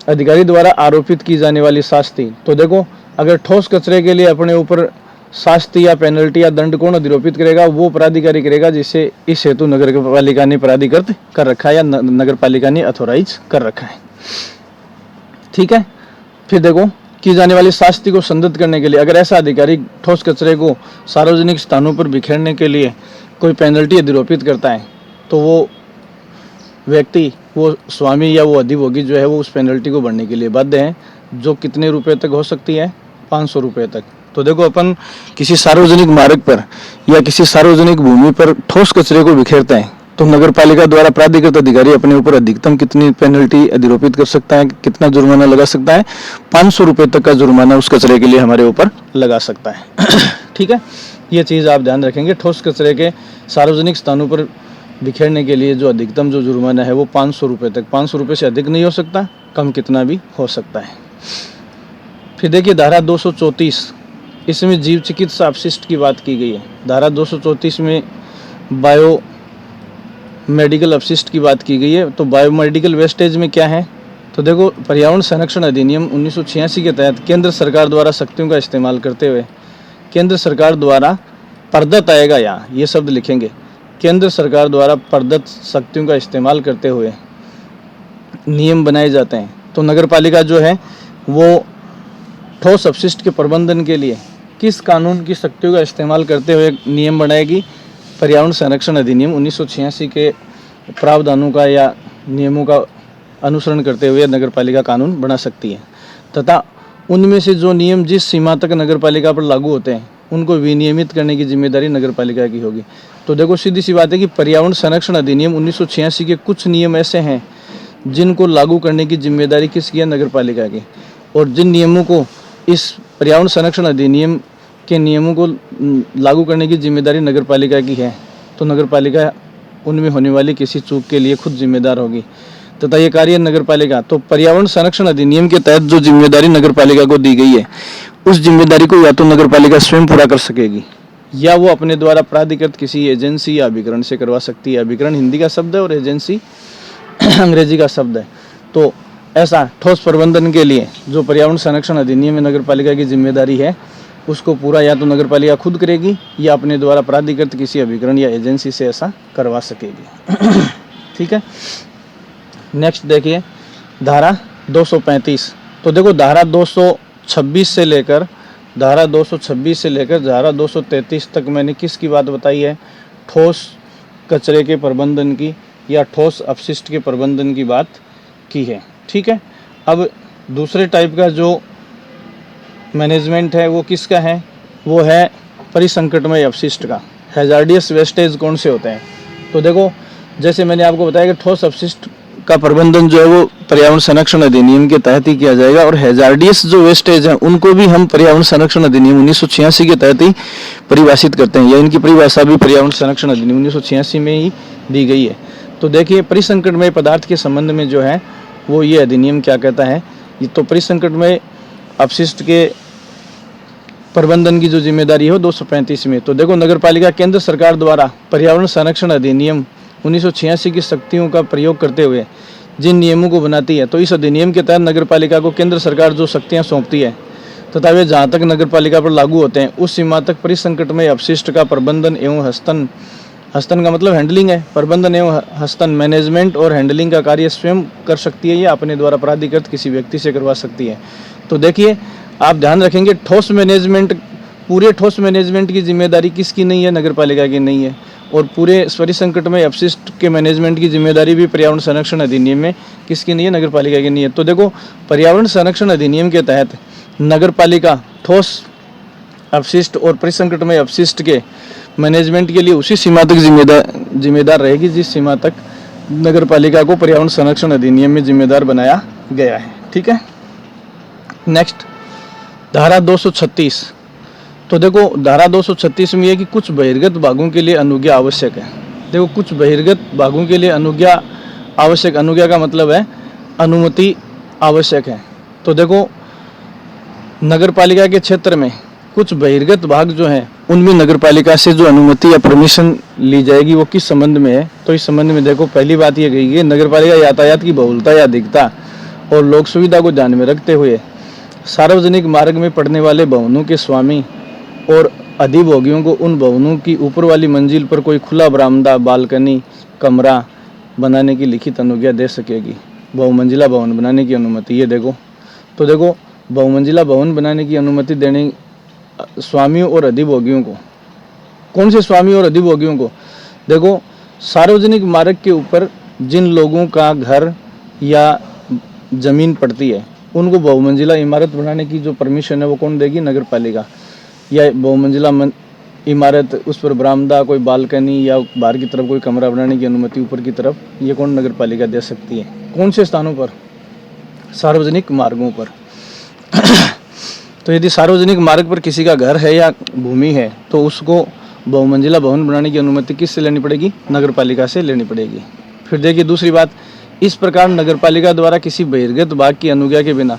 अधिकारी द्वारा आरोपित की जाने वाली शास्ति। तो देखो, अगर ठोस कचरे के लिए अपने ऊपर शास्ति या पेनल्टी या दंड कौन अधिरोपित करेगा? वो प्राधिकारी करेगा जिसे इस हेतु नगरपालिका ने प्राधिकृत कर रखा है या नगरपालिका ने अथोराइज कर रखा है। ठीक है। फिर देखो, की जाने वाली शास्ति को संदिग्ध करने के लिए अगर ऐसा अधिकारी ठोस कचरे को सार्वजनिक स्थानों पर बिखेरने के लिए कोई पेनल्टी अधिरोपित करता है तो वो व्यक्ति, वो स्वामी या वो अधिभोगी जो है वो उस पेनल्टी को भरने के लिए बाध्य है, जो कितने रुपए तक हो सकती है? 500 रुपये तक। तो देखो, अपन किसी सार्वजनिक मार्ग पर या किसी सार्वजनिक भूमि पर ठोस कचरे को बिखेरते हैं तो नगरपालिका द्वारा प्राधिकृत अधिकारी अपने ऊपर अधिकतम कितनी पेनल्टी अधिरोपित कर सकता है, कितना जुर्माना लगा सकता है? 500 रुपये तक का जुर्माना उस कचरे के लिए हमारे ऊपर लगा सकता है। ठीक है, ये चीज़ आप ध्यान रखेंगे। ठोस कचरे के सार्वजनिक स्थानों पर बिखेरने के लिए जो अधिकतम जो जुर्माना है वो 500 रुपये तक, 500 रुपये से अधिक नहीं हो सकता, कम कितना भी हो सकता है। फिर देखिए, धारा 234, इसमें जीव चिकित्सा अपशिष्ट की बात की गई है। धारा 234 में बायो मेडिकल अपशिष्ट की बात की गई है। तो बायोमेडिकल वेस्टेज में क्या है? तो देखो, पर्यावरण संरक्षण अधिनियम 1986 के तहत केंद्र सरकार द्वारा शक्तियों का इस्तेमाल करते हुए केंद्र सरकार द्वारा प्रदत्त आएगा, यहाँ ये शब्द लिखेंगे, केंद्र सरकार द्वारा प्रदत्त शक्तियों का इस्तेमाल करते हुए नियम बनाए जाते हैं। तो नगरपालिका जो है वो ठोस अपशिष्ट के प्रबंधन के लिए किस कानून की शक्तियों का इस्तेमाल करते हुए नियम बनाएगी? पर्यावरण संरक्षण अधिनियम 1986 के प्रावधानों का या नियमों का अनुसरण करते हुए नगरपालिका कानून बना सकती है, तथा उनमें से जो नियम जिस सीमा तक नगरपालिका पर लागू होते हैं उनको विनियमित करने की जिम्मेदारी नगरपालिका की होगी। तो देखो, सीधी सी बात है कि पर्यावरण संरक्षण अधिनियम 1986 के कुछ नियम ऐसे हैं जिनको लागू करने की जिम्मेदारी किसकी है? नगरपालिका की। और जिन नियमों को, इस पर्यावरण संरक्षण अधिनियम के नियमों को लागू करने की जिम्मेदारी नगरपालिका की है, तो नगरपालिका उनमें होने वाली किसी चूक के लिए खुद जिम्मेदार होगी। तथा ये कार्य नगर पालिका, तो पर्यावरण संरक्षण अधिनियम के तहत जो जिम्मेदारी नगर पालिका को दी गई है उस जिम्मेदारी को या तो नगर पालिका स्वयं पूरा कर सकेगी या वो अपने द्वारा प्राधिकृत किसी एजेंसी या अभिकरण से करवा सकती है। अभिकरण हिंदी का शब्द है और एजेंसी अंग्रेजी का शब्द है। तो ऐसा ठोस प्रबंधन के लिए जो पर्यावरण संरक्षण अधिनियम में नगर पालिका की जिम्मेदारी है उसको पूरा या तो नगर पालिका खुद करेगी या अपने द्वारा प्राधिकृत किसी अभिकरण या एजेंसी से ऐसा करवा सकेगी। ठीक है, नेक्स्ट देखिए धारा 235। तो देखो धारा 226 से लेकर धारा 233 तक मैंने किसकी बात बताई है? ठोस कचरे के प्रबंधन की या ठोस अपशिष्ट के प्रबंधन की बात की है। ठीक है, अब दूसरे टाइप का जो मैनेजमेंट है वो किसका है? वो है परिसंकटमय अपशिष्ट का। हैजार्डियस वेस्टेज कौन से होते हैं? तो देखो जैसे मैंने आपको बताया कि ठोस अपशिष्ट का प्रबंधन जो है वो पर्यावरण संरक्षण अधिनियम के तहत ही किया जाएगा और हैजार्डियस जो वेस्टेज है उनको भी हम पर्यावरण संरक्षण अधिनियम 1986 के तहत ही परिभाषित करते हैं या इनकी परिभाषा भी पर्यावरण संरक्षण अधिनियम 1986 में ही दी गई है। तो देखिए परिसंकटमय पदार्थ के संबंध में जो है वो ये अधिनियम क्या कहता है? ये तो परिसंकटमय अपशिष्ट के प्रबंधन की जो जिम्मेदारी है 235 में। तो देखो नगर पालिका केंद्र सरकार द्वारा पर्यावरण संरक्षण अधिनियम 1986 की शक्तियों का प्रयोग करते हुए जिन नियमों को बनाती है, तो इस अधिनियम के तहत नगर पालिका को केंद्र सरकार जो शक्तियां सौंपती है तथा वे जहां तक नगर पालिका पर लागू होते हैं उस सीमा तक परिसंकटमय अपशिष्ट का प्रबंधन एवं हस्तन का मतलब हैंडलिंग है, प्रबंधन एवं हस्तन मैनेजमेंट और हैंडलिंग का कार्य स्वयं कर सकती है या अपने द्वारा प्राधिकृत किसी व्यक्ति से करवा सकती है। तो देखिए आप ध्यान रखेंगे ठोस मैनेजमेंट, पूरे ठोस मैनेजमेंट की जिम्मेदारी किसकी नहीं है? नगर पालिका की नहीं है। और पूरे परिसंकटमय अपशिष्ट के मैनेजमेंट की जिम्मेदारी भी पर्यावरण संरक्षण अधिनियम में किसकी नहीं है? नगर पालिका की नहीं है। तो देखो पर्यावरण संरक्षण अधिनियम के तहत नगर पालिका ठोस अपशिष्ट और परिसंकटमय अपशिष्ट के मैनेजमेंट के लिए उसी सीमा तक जिम्मेदार रहेगी जिस सीमा तक नगर पालिका को पर्यावरण संरक्षण अधिनियम में जिम्मेदार बनाया गया है। ठीक है, नेक्स्ट धारा 236। तो देखो धारा 236 में यह कि कुछ बहिर्गत भागों के लिए अनुज्ञा आवश्यक है। देखो कुछ बहिर्गत भागों के लिए अनुज्ञा आवश्यक, अनुज्ञा का मतलब है अनुमति आवश्यक है। तो देखो नगर पालिका के क्षेत्र में कुछ बहिर्गत भाग जो हैं उनमें नगर पालिका से जो अनुमति या परमिशन ली जाएगी वो किस संबंध में है? तो इस संबंध में देखो पहली बात ये कही गई नगर पालिका यातायात की बहुलता या अधिकता और लोक सुविधा को ध्यान में रखते हुए सार्वजनिक मार्ग में पड़ने वाले भवनों के स्वामी और अधिभोगियों को उन भवनों की ऊपर वाली मंजिल पर कोई खुला बरामदा, बालकनी, कमरा बनाने की लिखित अनुज्ञा दे सकेगी। बहुमंजिला भवन बनाने की अनुमति, ये देखो। तो देखो बहुमंजिला भवन बनाने की अनुमति देने स्वामियों और अधिभोगियों को, कौन से स्वामी और अधिभोगियों को? देखो सार्वजनिक मार्ग के ऊपर जिन लोगों का घर या जमीन पड़ती है उनको बहुमंजिला इमारत बनाने की जो परमिशन है वो कौन देगी? नगर पालिका। या बहुमंजिला इमारत, उस पर बरामदा, कोई बालकनी या बाहर की तरफ कोई कमरा बनाने की अनुमति ऊपर की तरफ, ये कौन? नगर पालिका दे सकती है। कौन से स्थानों पर? सार्वजनिक मार्गों पर। तो यदि सार्वजनिक मार्ग पर किसी का घर है या भूमि है तो उसको बहुमंजिला भवन बनाने की अनुमति किससे लेनी पड़ेगी? नगर पालिका से लेनी पड़ेगी। फिर देखिए दूसरी बात, इस प्रकार नगर पालिका द्वारा किसी बहिर्गत भाग की अनुज्ञा के बिना,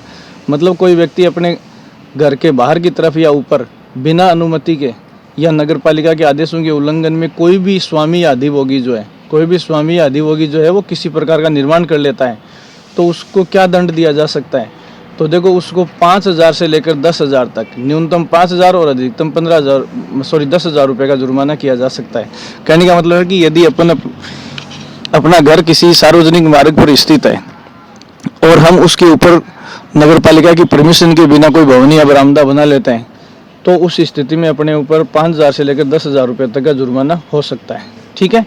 मतलब कोई व्यक्ति अपने घर के बाहर की तरफ या ऊपर बिना अनुमति के या नगर पालिका के आदेशों के उल्लंघन में कोई भी स्वामी या अधिभोगी जो है, कोई भी स्वामी या अधिभोगी जो है वो किसी प्रकार का निर्माण कर लेता है तो उसको क्या दंड दिया जा सकता है? तो देखो उसको 5,000 से लेकर 10,000 तक, न्यूनतम 5,000 और अधिकतम 10,000 रुपये का जुर्माना किया जा सकता है। कहने का मतलब है कि यदि अपना घर किसी सार्वजनिक मार्ग पर स्थित है और हम उसके ऊपर नगर पालिका की परमिशन के बिना कोई भवन या बरामदा बना लेते हैं तो उस स्थिति में अपने ऊपर 5,000 से लेकर 10,000 रुपये तक का जुर्माना हो सकता है। ठीक है,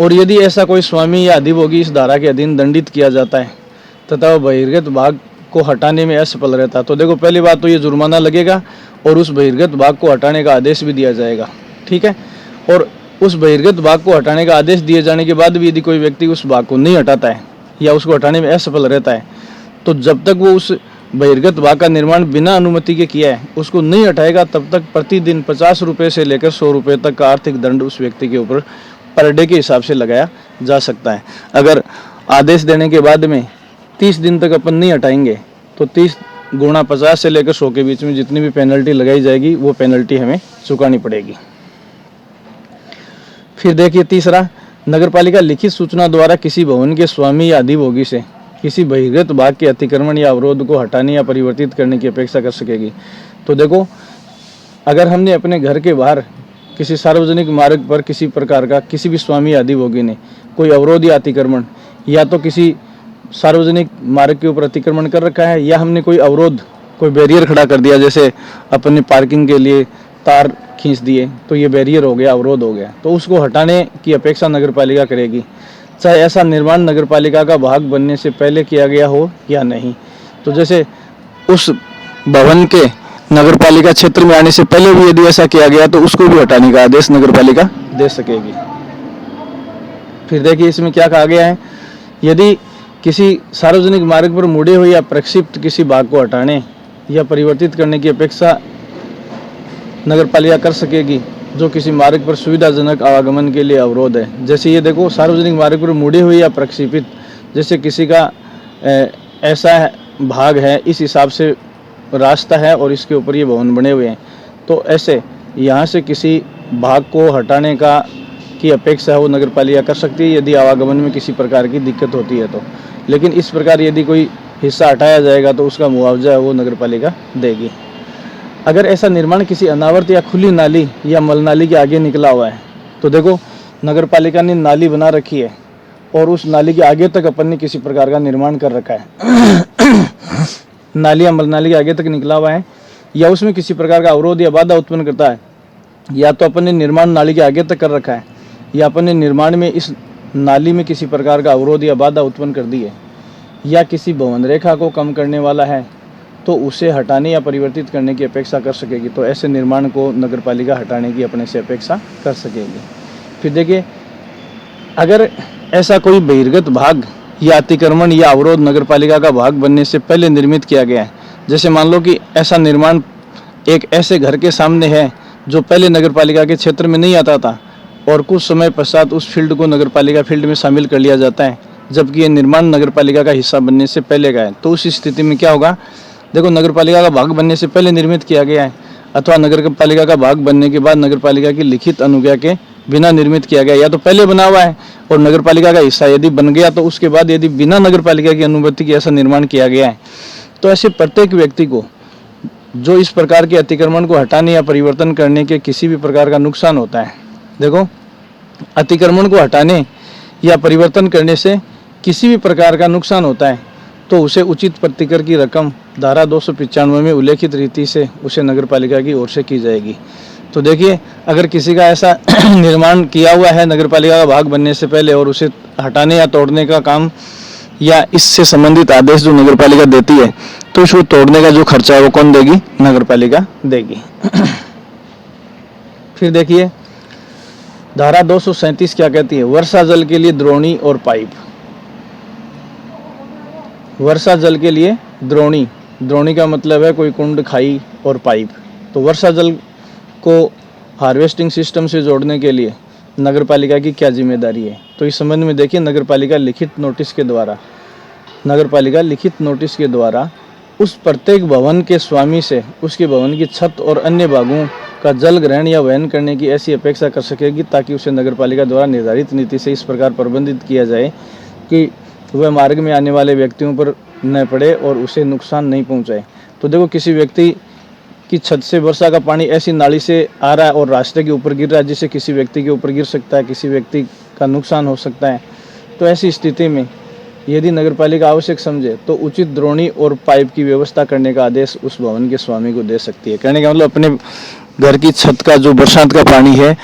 और यदि ऐसा कोई स्वामी या अधिभोगी इस धारा के अधीन दंडित किया जाता है तथा वह बहिर्गत भाग को हटाने में असफल रहता है तो देखो पहली बात तो ये जुर्माना लगेगा और उस बहिर्गत भाग को हटाने का आदेश भी दिया जाएगा। ठीक है, और उस बहिर्गत भाग को हटाने का आदेश दिए जाने के बाद भी यदि कोई व्यक्ति उस भाग को नहीं हटाता है या उसको हटाने में असफल रहता है तो जब तक वो उस बहिर्गत भाग का निर्माण बिना अनुमति के किया है उसको नहीं हटाएगा तब तक प्रतिदिन 50 रुपये से लेकर 100 रुपये तक का आर्थिक दंड उस व्यक्ति के ऊपर पर डे के हिसाब से लगाया जा सकता है। अगर आदेश देने के बाद में 30 दिन तक अपन नहीं हटाएंगे तो 30 गुणा 50 से लेकर 100 के बीच में जितनी भी पेनल्टी लगाई जाएगी वो पेनल्टी हमें चुकानी पड़ेगी। फिर देखिए तीसरा, नगरपालिका लिखित सूचना द्वारा किसी भवन के स्वामी या अधिभोगी से किसी बहिर्गत भाग के अतिक्रमण या अवरोध को हटाने या परिवर्तित करने की अपेक्षा कर सकेगी। तो देखो, अगर हमने अपने घर के बाहर किसी सार्वजनिक मार्ग पर किसी प्रकार का किसी भी स्वामी या अधिभोगी ने कोई अवरोध या अतिक्रमण या तो किसी सार्वजनिक मार्ग के ऊपर अतिक्रमण कर रखा है या हमने कोई अवरोध, कोई बैरियर खड़ा कर दिया, जैसे अपने पार्किंग के लिए तार खींच दिए तो ये बैरियर हो गया, अवरोध हो गया, तो उसको हटाने की अपेक्षा नगरपालिका करेगी, चाहे ऐसा निर्माण नगरपालिका का भाग बनने से पहले किया गया हो या नहीं। तो जैसे उस भवन के नगरपालिका क्षेत्र में आने से पहले भी यदि ऐसा किया गया तो उसको भी हटाने का आदेश नगरपालिका दे सकेगी। फिर देखिए इसमें क्या कहा गया है, यदि किसी सार्वजनिक मार्ग पर मुड़े हुए या प्रक्षिप्त किसी भाग को हटाने या परिवर्तित करने की अपेक्षा नगरपालिका कर सकेगी जो किसी मार्ग पर सुविधाजनक आवागमन के लिए अवरोध है। जैसे ये देखो, सार्वजनिक मार्ग पर मुड़े हुए या प्रक्षेपित, जैसे किसी का ऐसा भाग है, इस हिसाब से रास्ता है और इसके ऊपर ये भवन बने हुए हैं, तो ऐसे यहाँ से किसी भाग को हटाने का की अपेक्षा है वो नगरपालिका कर सकती है यदि आवागमन में किसी प्रकार की दिक्कत होती है तो। लेकिन इस प्रकार यदि कोई हिस्सा हटाया जाएगा तो उसका मुआवजा है वो नगरपालिका देगी। अगर ऐसा निर्माण किसी अनावृत या खुली नाली या मलनाली के आगे निकला हुआ है, तो देखो नगरपालिका ने नाली बना रखी है और उस नाली के आगे तक अपन ने किसी प्रकार का निर्माण कर रखा है नाली या मलनाली के आगे तक निकला हुआ है या उसमें किसी प्रकार का अवरोध या बाधा उत्पन्न करता है, या तो अपन ने निर्माण नाली के आगे तक कर रखा है या अपन ने निर्माण में इस नाली में किसी प्रकार का अवरोध या बाधा उत्पन्न कर दी है, या किसी भवन रेखा को कम करने वाला है, तो उसे हटाने या परिवर्तित करने की अपेक्षा कर सकेगी। तो ऐसे निर्माण को नगरपालिका हटाने की अपने से अपेक्षा कर सकेगी। फिर देखिए, अगर ऐसा कोई बहिर्गत भाग या अतिक्रमण या अवरोध नगरपालिका का भाग बनने से पहले निर्मित किया गया है, जैसे मान लो कि ऐसा निर्माण एक ऐसे घर के सामने है जो पहले नगरपालिका के क्षेत्र में नहीं आता था और कुछ समय पश्चात उस फील्ड को नगरपालिका फील्ड में शामिल कर लिया जाता है, जबकि ये निर्माण नगरपालिका का हिस्सा बनने से पहले का है, तो उस स्थिति में क्या होगा, देखो नगरपालिका का भाग बनने से पहले निर्मित किया गया है अथवा नगरपालिका का भाग बनने के बाद नगरपालिका की लिखित अनुज्ञा के बिना निर्मित किया गया, या तो पहले बना हुआ है और नगरपालिका का हिस्सा यदि बन गया तो उसके बाद यदि बिना नगरपालिका की अनुमति के ऐसा निर्माण किया गया है, तो ऐसे प्रत्येक व्यक्ति को जो इस प्रकार के अतिक्रमण को हटाने या परिवर्तन करने के किसी भी प्रकार का नुकसान होता है, देखो अतिक्रमण को हटाने या परिवर्तन करने से किसी भी प्रकार का नुकसान होता है तो उसे उचित प्रतिकर की रकम धारा 295 में उल्लेखित रीति से उसे नगरपालिका की ओर से की जाएगी। तो देखिए, अगर किसी का ऐसा निर्माण किया हुआ है नगरपालिका का भाग बनने से पहले और उसे हटाने या तोड़ने का काम या इससे संबंधित आदेश जो नगरपालिका देती है, तो उसको तोड़ने का जो खर्चा है वो कौन देगी, नगरपालिका देगी। फिर देखिए धारा 237 क्या कहती है, वर्षा जल के लिए द्रोणी और पाइप। वर्षा जल के लिए द्रोणी, द्रोणी का मतलब है कोई कुंड, खाई और पाइप। तो वर्षा जल को हार्वेस्टिंग सिस्टम से जोड़ने के लिए नगरपालिका की क्या जिम्मेदारी है, तो इस संबंध में देखिए नगरपालिका लिखित नोटिस के द्वारा उस प्रत्येक भवन के स्वामी से उसके भवन की छत और अन्य भागों का जल ग्रहण या वहन करने की ऐसी अपेक्षा कर सकेगी ताकि उसे नगरपालिका द्वारा निर्धारित नीति से इस प्रकार प्रबंधित किया जाए कि वह मार्ग में आने वाले व्यक्तियों पर न पड़े और उसे नुकसान नहीं पहुंचाए। तो देखो, किसी व्यक्ति की छत से वर्षा का पानी ऐसी नाली से आ रहा है और रास्ते के ऊपर गिर रहा है जिससे किसी व्यक्ति के ऊपर गिर सकता है, किसी व्यक्ति का नुकसान हो सकता है, तो ऐसी स्थिति में यदि नगरपालिका आवश्यक समझे तो उचित द्रोणी और पाइप की व्यवस्था करने का आदेश उस भवन के स्वामी को दे सकती है। कहने का मतलब अपने घर की छत का जो बरसात का पानी है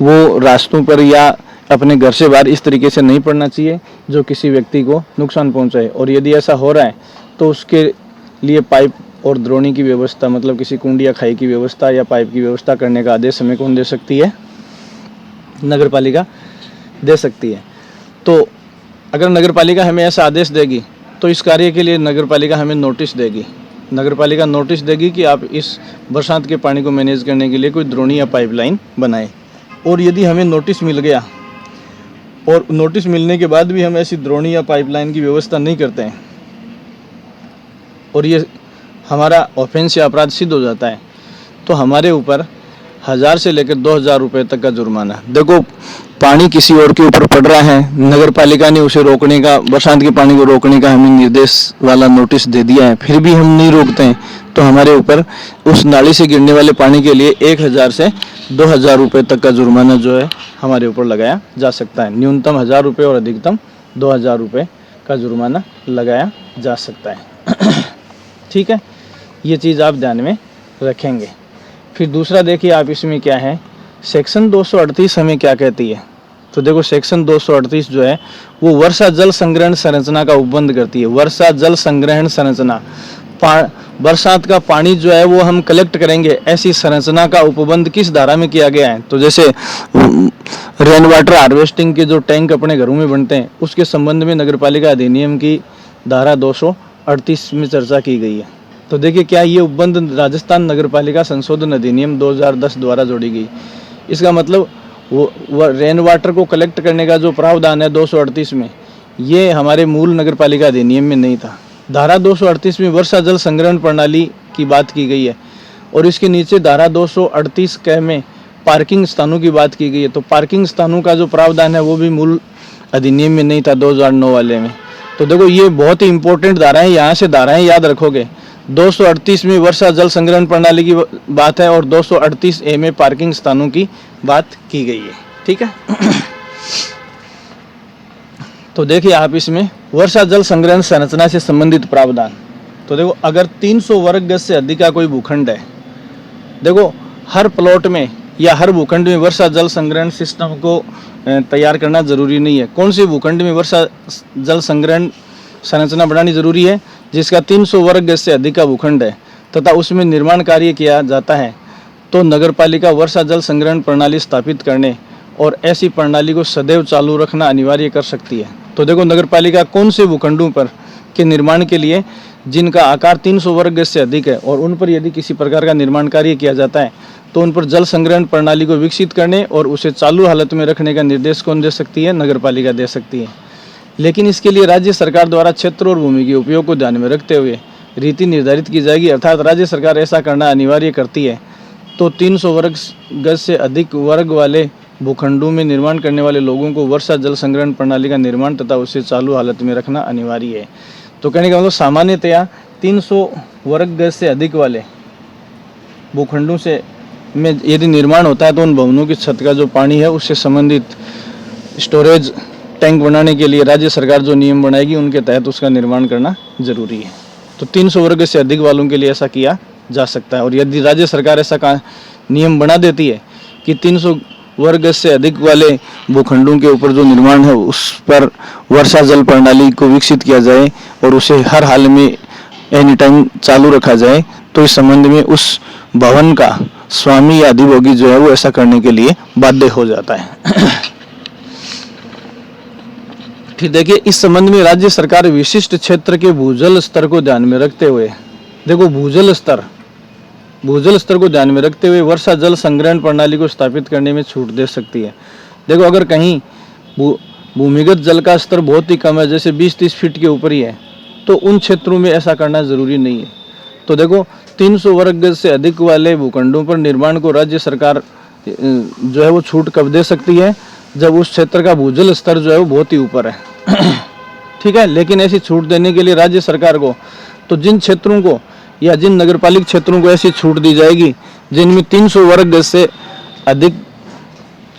वो रास्तों पर या अपने घर से बाहर इस तरीके से नहीं पड़ना चाहिए जो किसी व्यक्ति को नुकसान पहुंचाए, और यदि ऐसा हो रहा है तो उसके लिए पाइप और द्रोणी की व्यवस्था, मतलब किसी कुंड या खाई की व्यवस्था या पाइप की व्यवस्था करने का आदेश हमें कौन दे सकती है, नगरपालिका दे सकती है। तो अगर नगरपालिका हमें ऐसा आदेश देगी तो इस कार्य के लिए नगरपालिका हमें नोटिस देगी। नगरपालिका नोटिस देगी कि आप इस बरसात के पानी को मैनेज करने के लिए कोई द्रोणी या पाइपलाइन बनाएं। और यदि हमें नोटिस मिल गया और नोटिस मिलने के बाद भी हम ऐसी द्रोणी या पाइपलाइन की व्यवस्था नहीं करते हैं और ये हमारा ऑफेंस या अपराध सिद्ध हो जाता है, तो हमारे ऊपर 1000 से लेकर 2000 रुपये तक का जुर्माना। देखो, पानी किसी और के ऊपर पड़ रहा है, नगर पालिका ने उसे रोकने का, बरसात के पानी को रोकने का हमें निर्देश वाला नोटिस दे दिया है, फिर भी हम नहीं रोकते हैं, तो हमारे ऊपर उस नाली से गिरने वाले पानी के लिए 1000 से 2000 रुपये तक का जुर्माना जो है हमारे ऊपर लगाया जा सकता है। न्यूनतम 1000 रुपये और अधिकतम 2000 रुपये का जुर्माना लगाया जा सकता है। ठीक है, ये चीज़ आप ध्यान में रखेंगे। फिर दूसरा देखिए आप इसमें क्या है, सेक्शन 238 हमें क्या कहती है। तो देखो, सेक्शन 238 जो है वो वर्षा जल संग्रहण संरचना का उपबंध करती है। वर्षा जल संग्रहण संरचना, बरसात का पानी जो है वो हम कलेक्ट करेंगे, ऐसी संरचना का उपबंध किस धारा में किया गया है। तो जैसे रेन वाटर हार्वेस्टिंग के जो टैंक अपने घरों में बनते हैं, उसके संबंध में नगरपालिका अधिनियम की धारा 238 में चर्चा की गई है। तो देखिए, क्या ये उपबंध राजस्थान नगरपालिका संशोधन अधिनियम 2010 द्वारा जोड़ी गई। इसका मतलब वो रेन वाटर को कलेक्ट करने का जो प्रावधान है 238 में, ये हमारे मूल नगरपालिका अधिनियम में नहीं था। धारा 238 में वर्षा जल संग्रहण प्रणाली की बात की गई है और इसके नीचे धारा 238 क में पार्किंग स्थानों की बात की गई है। तो पार्किंग स्थानों का जो प्रावधान है वो भी मूल अधिनियम में नहीं था 2009 वाले में। तो देखो, ये बहुत ही इंपॉर्टेंट धारा है, यहाँ से धाराएं याद रखोगे। 238 में वर्षा जल संग्रहण प्रणाली की बात है और 238A में पार्किंग स्थानों की बात की गई है। ठीक है। तो देखिए आप इसमें वर्षा जल संग्रहण संरचना से संबंधित प्रावधान। तो देखो, अगर 300 वर्ग गज से अधिक का कोई भूखंड है, देखो हर प्लॉट में या हर भूखंड में वर्षा जल संग्रहण सिस्टम को तैयार करना जरूरी नहीं है। कौन से भूखंड में वर्षा जल संग्रहण संरचना बनानी जरूरी है? जिसका 300 वर्ग गज से अधिक का भूखंड है तथा उसमें निर्माण कार्य किया जाता है, तो नगरपालिका वर्षा जल संग्रहण प्रणाली स्थापित करने और ऐसी प्रणाली को सदैव चालू रखना अनिवार्य कर सकती है। तो देखो, नगरपालिका कौन से भूखंडों पर के निर्माण के लिए जिनका आकार 300 वर्ग गज से अधिक है और उन पर यदि किसी प्रकार का निर्माण कार्य किया जाता है, तो उन पर जल संग्रहण प्रणाली को विकसित करने और उसे चालू हालत में रखने का निर्देश कौन दे सकती है? नगरपालिका दे सकती है। लेकिन इसके लिए राज्य सरकार द्वारा क्षेत्र और भूमि के उपयोग को ध्यान में रखते हुए रीति निर्धारित की जाएगी, अर्थात राज्य सरकार ऐसा करना अनिवार्य करती है। तो 300 वर्ग गज से अधिक वर्ग वाले भूखंडों में निर्माण करने वाले लोगों को वर्षा जल संग्रहण प्रणाली का निर्माण तथा उसे चालू हालत में रखना अनिवार्य है। तो कहने का मतलब सामान्यतया 300 वर्ग गज से अधिक वाले भूखंडों से में यदि निर्माण होता है, तो उन भवनों की छत का जो पानी है उससे संबंधित स्टोरेज टैंक बनाने के लिए राज्य सरकार जो नियम बनाएगी उनके तहत उसका निर्माण करना जरूरी है। तो 300 वर्ग से अधिक वालों के लिए ऐसा किया जा सकता है। और यदि राज्य सरकार ऐसा नियम बना देती है कि 300 वर्ग से अधिक वाले भूखंडों के ऊपर जो निर्माण है उस पर वर्षा जल प्रणाली को विकसित किया जाए और उसे हर हाल में एनी टाइम चालू रखा जाए, तो इस संबंध में उस भवन का स्वामी या अधिभोगी जो है वो ऐसा करने के लिए बाध्य हो जाता है। ठीक, देखिए इस संबंध में राज्य सरकार विशिष्ट क्षेत्र के भूजल स्तर को ध्यान में रखते हुए, देखो भूजल स्तर को ध्यान में रखते हुए वर्षा जल संग्रहण प्रणाली को स्थापित करने में छूट दे सकती है। देखो, अगर कहीं भूमिगत जल का स्तर बहुत ही कम है, जैसे 20-30 फीट के ऊपर ही है, तो उन क्षेत्रों में ऐसा करना जरूरी नहीं है। तो देखो, 300 वर्ग गज से अधिक वाले भूखंडों पर निर्माण को राज्य सरकार जो है वो छूट कब दे सकती है? जब उस क्षेत्र का भूजल स्तर जो है वो बहुत ही ऊपर है। ठीक है, लेकिन ऐसी छूट देने के लिए राज्य सरकार को, तो जिन क्षेत्रों को या जिन नगरपालिका क्षेत्रों को ऐसी छूट दी जाएगी जिनमें 300 वर्ग गज से अधिक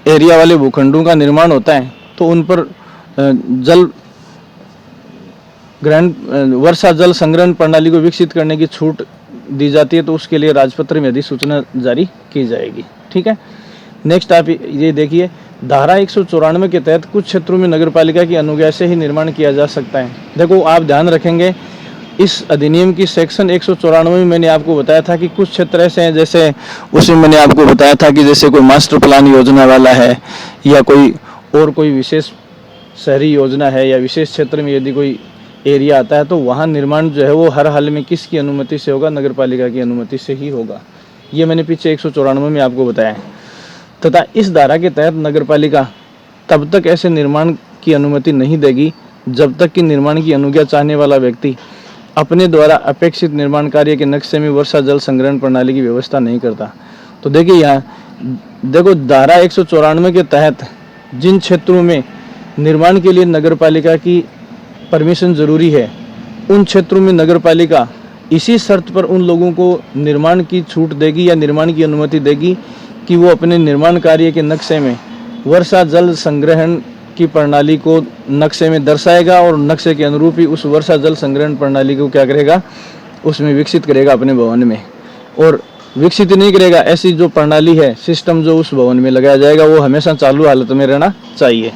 एरिया वाले भूखंडों का निर्माण होता है, तो उन पर वर्षा जल संग्रहण प्रणाली को विकसित करने की छूट दी जाती है, तो उसके लिए राजपत्र में अधिसूचना जारी की जाएगी। ठीक है, नेक्स्ट आप ये देखिए, धारा 194 के तहत कुछ क्षेत्रों में नगरपालिका की अनुज्ञा से ही निर्माण किया जा सकता है। देखो, आप ध्यान रखेंगे, इस अधिनियम की सेक्शन 194 में मैंने आपको बताया था कि कुछ क्षेत्र ऐसे हैं, जैसे उसमें मैंने आपको बताया था कि जैसे कोई मास्टर प्लान योजना वाला है या कोई विशेष शहरी योजना है या विशेष क्षेत्र में यदि कोई एरिया आता है, तो वहाँ निर्माण जो है वो हर हाल में किसकी अनुमति से होगा? नगरपालिका की अनुमति से ही होगा। ये मैंने पीछे 194 में आपको बताया है। तथा इस धारा के तहत नगरपालिका तब तक ऐसे निर्माण की अनुमति नहीं देगी जब तक कि निर्माण की अनुज्ञा चाहने वाला व्यक्ति अपने द्वारा अपेक्षित निर्माण कार्य के नक्शे में वर्षा जल संग्रहण प्रणाली की व्यवस्था नहीं करता। तो देखिए यहाँ देखो धारा 194 के तहत जिन क्षेत्रों में निर्माण के लिए नगरपालिका की परमिशन जरूरी है, उन क्षेत्रों में नगरपालिका इसी शर्त पर उन लोगों को निर्माण की छूट देगी या निर्माण की अनुमति देगी कि वो अपने निर्माण कार्य के नक्शे में वर्षा जल संग्रहण की प्रणाली को नक्शे में दर्शाएगा और नक्शे के अनुरूप ही उस वर्षा जल संग्रहण प्रणाली को क्या करेगा, उसमें विकसित करेगा अपने भवन में। और विकसित नहीं करेगा, ऐसी जो प्रणाली है, सिस्टम जो उस भवन में लगाया जाएगा वो हमेशा चालू हालत में रहना चाहिए।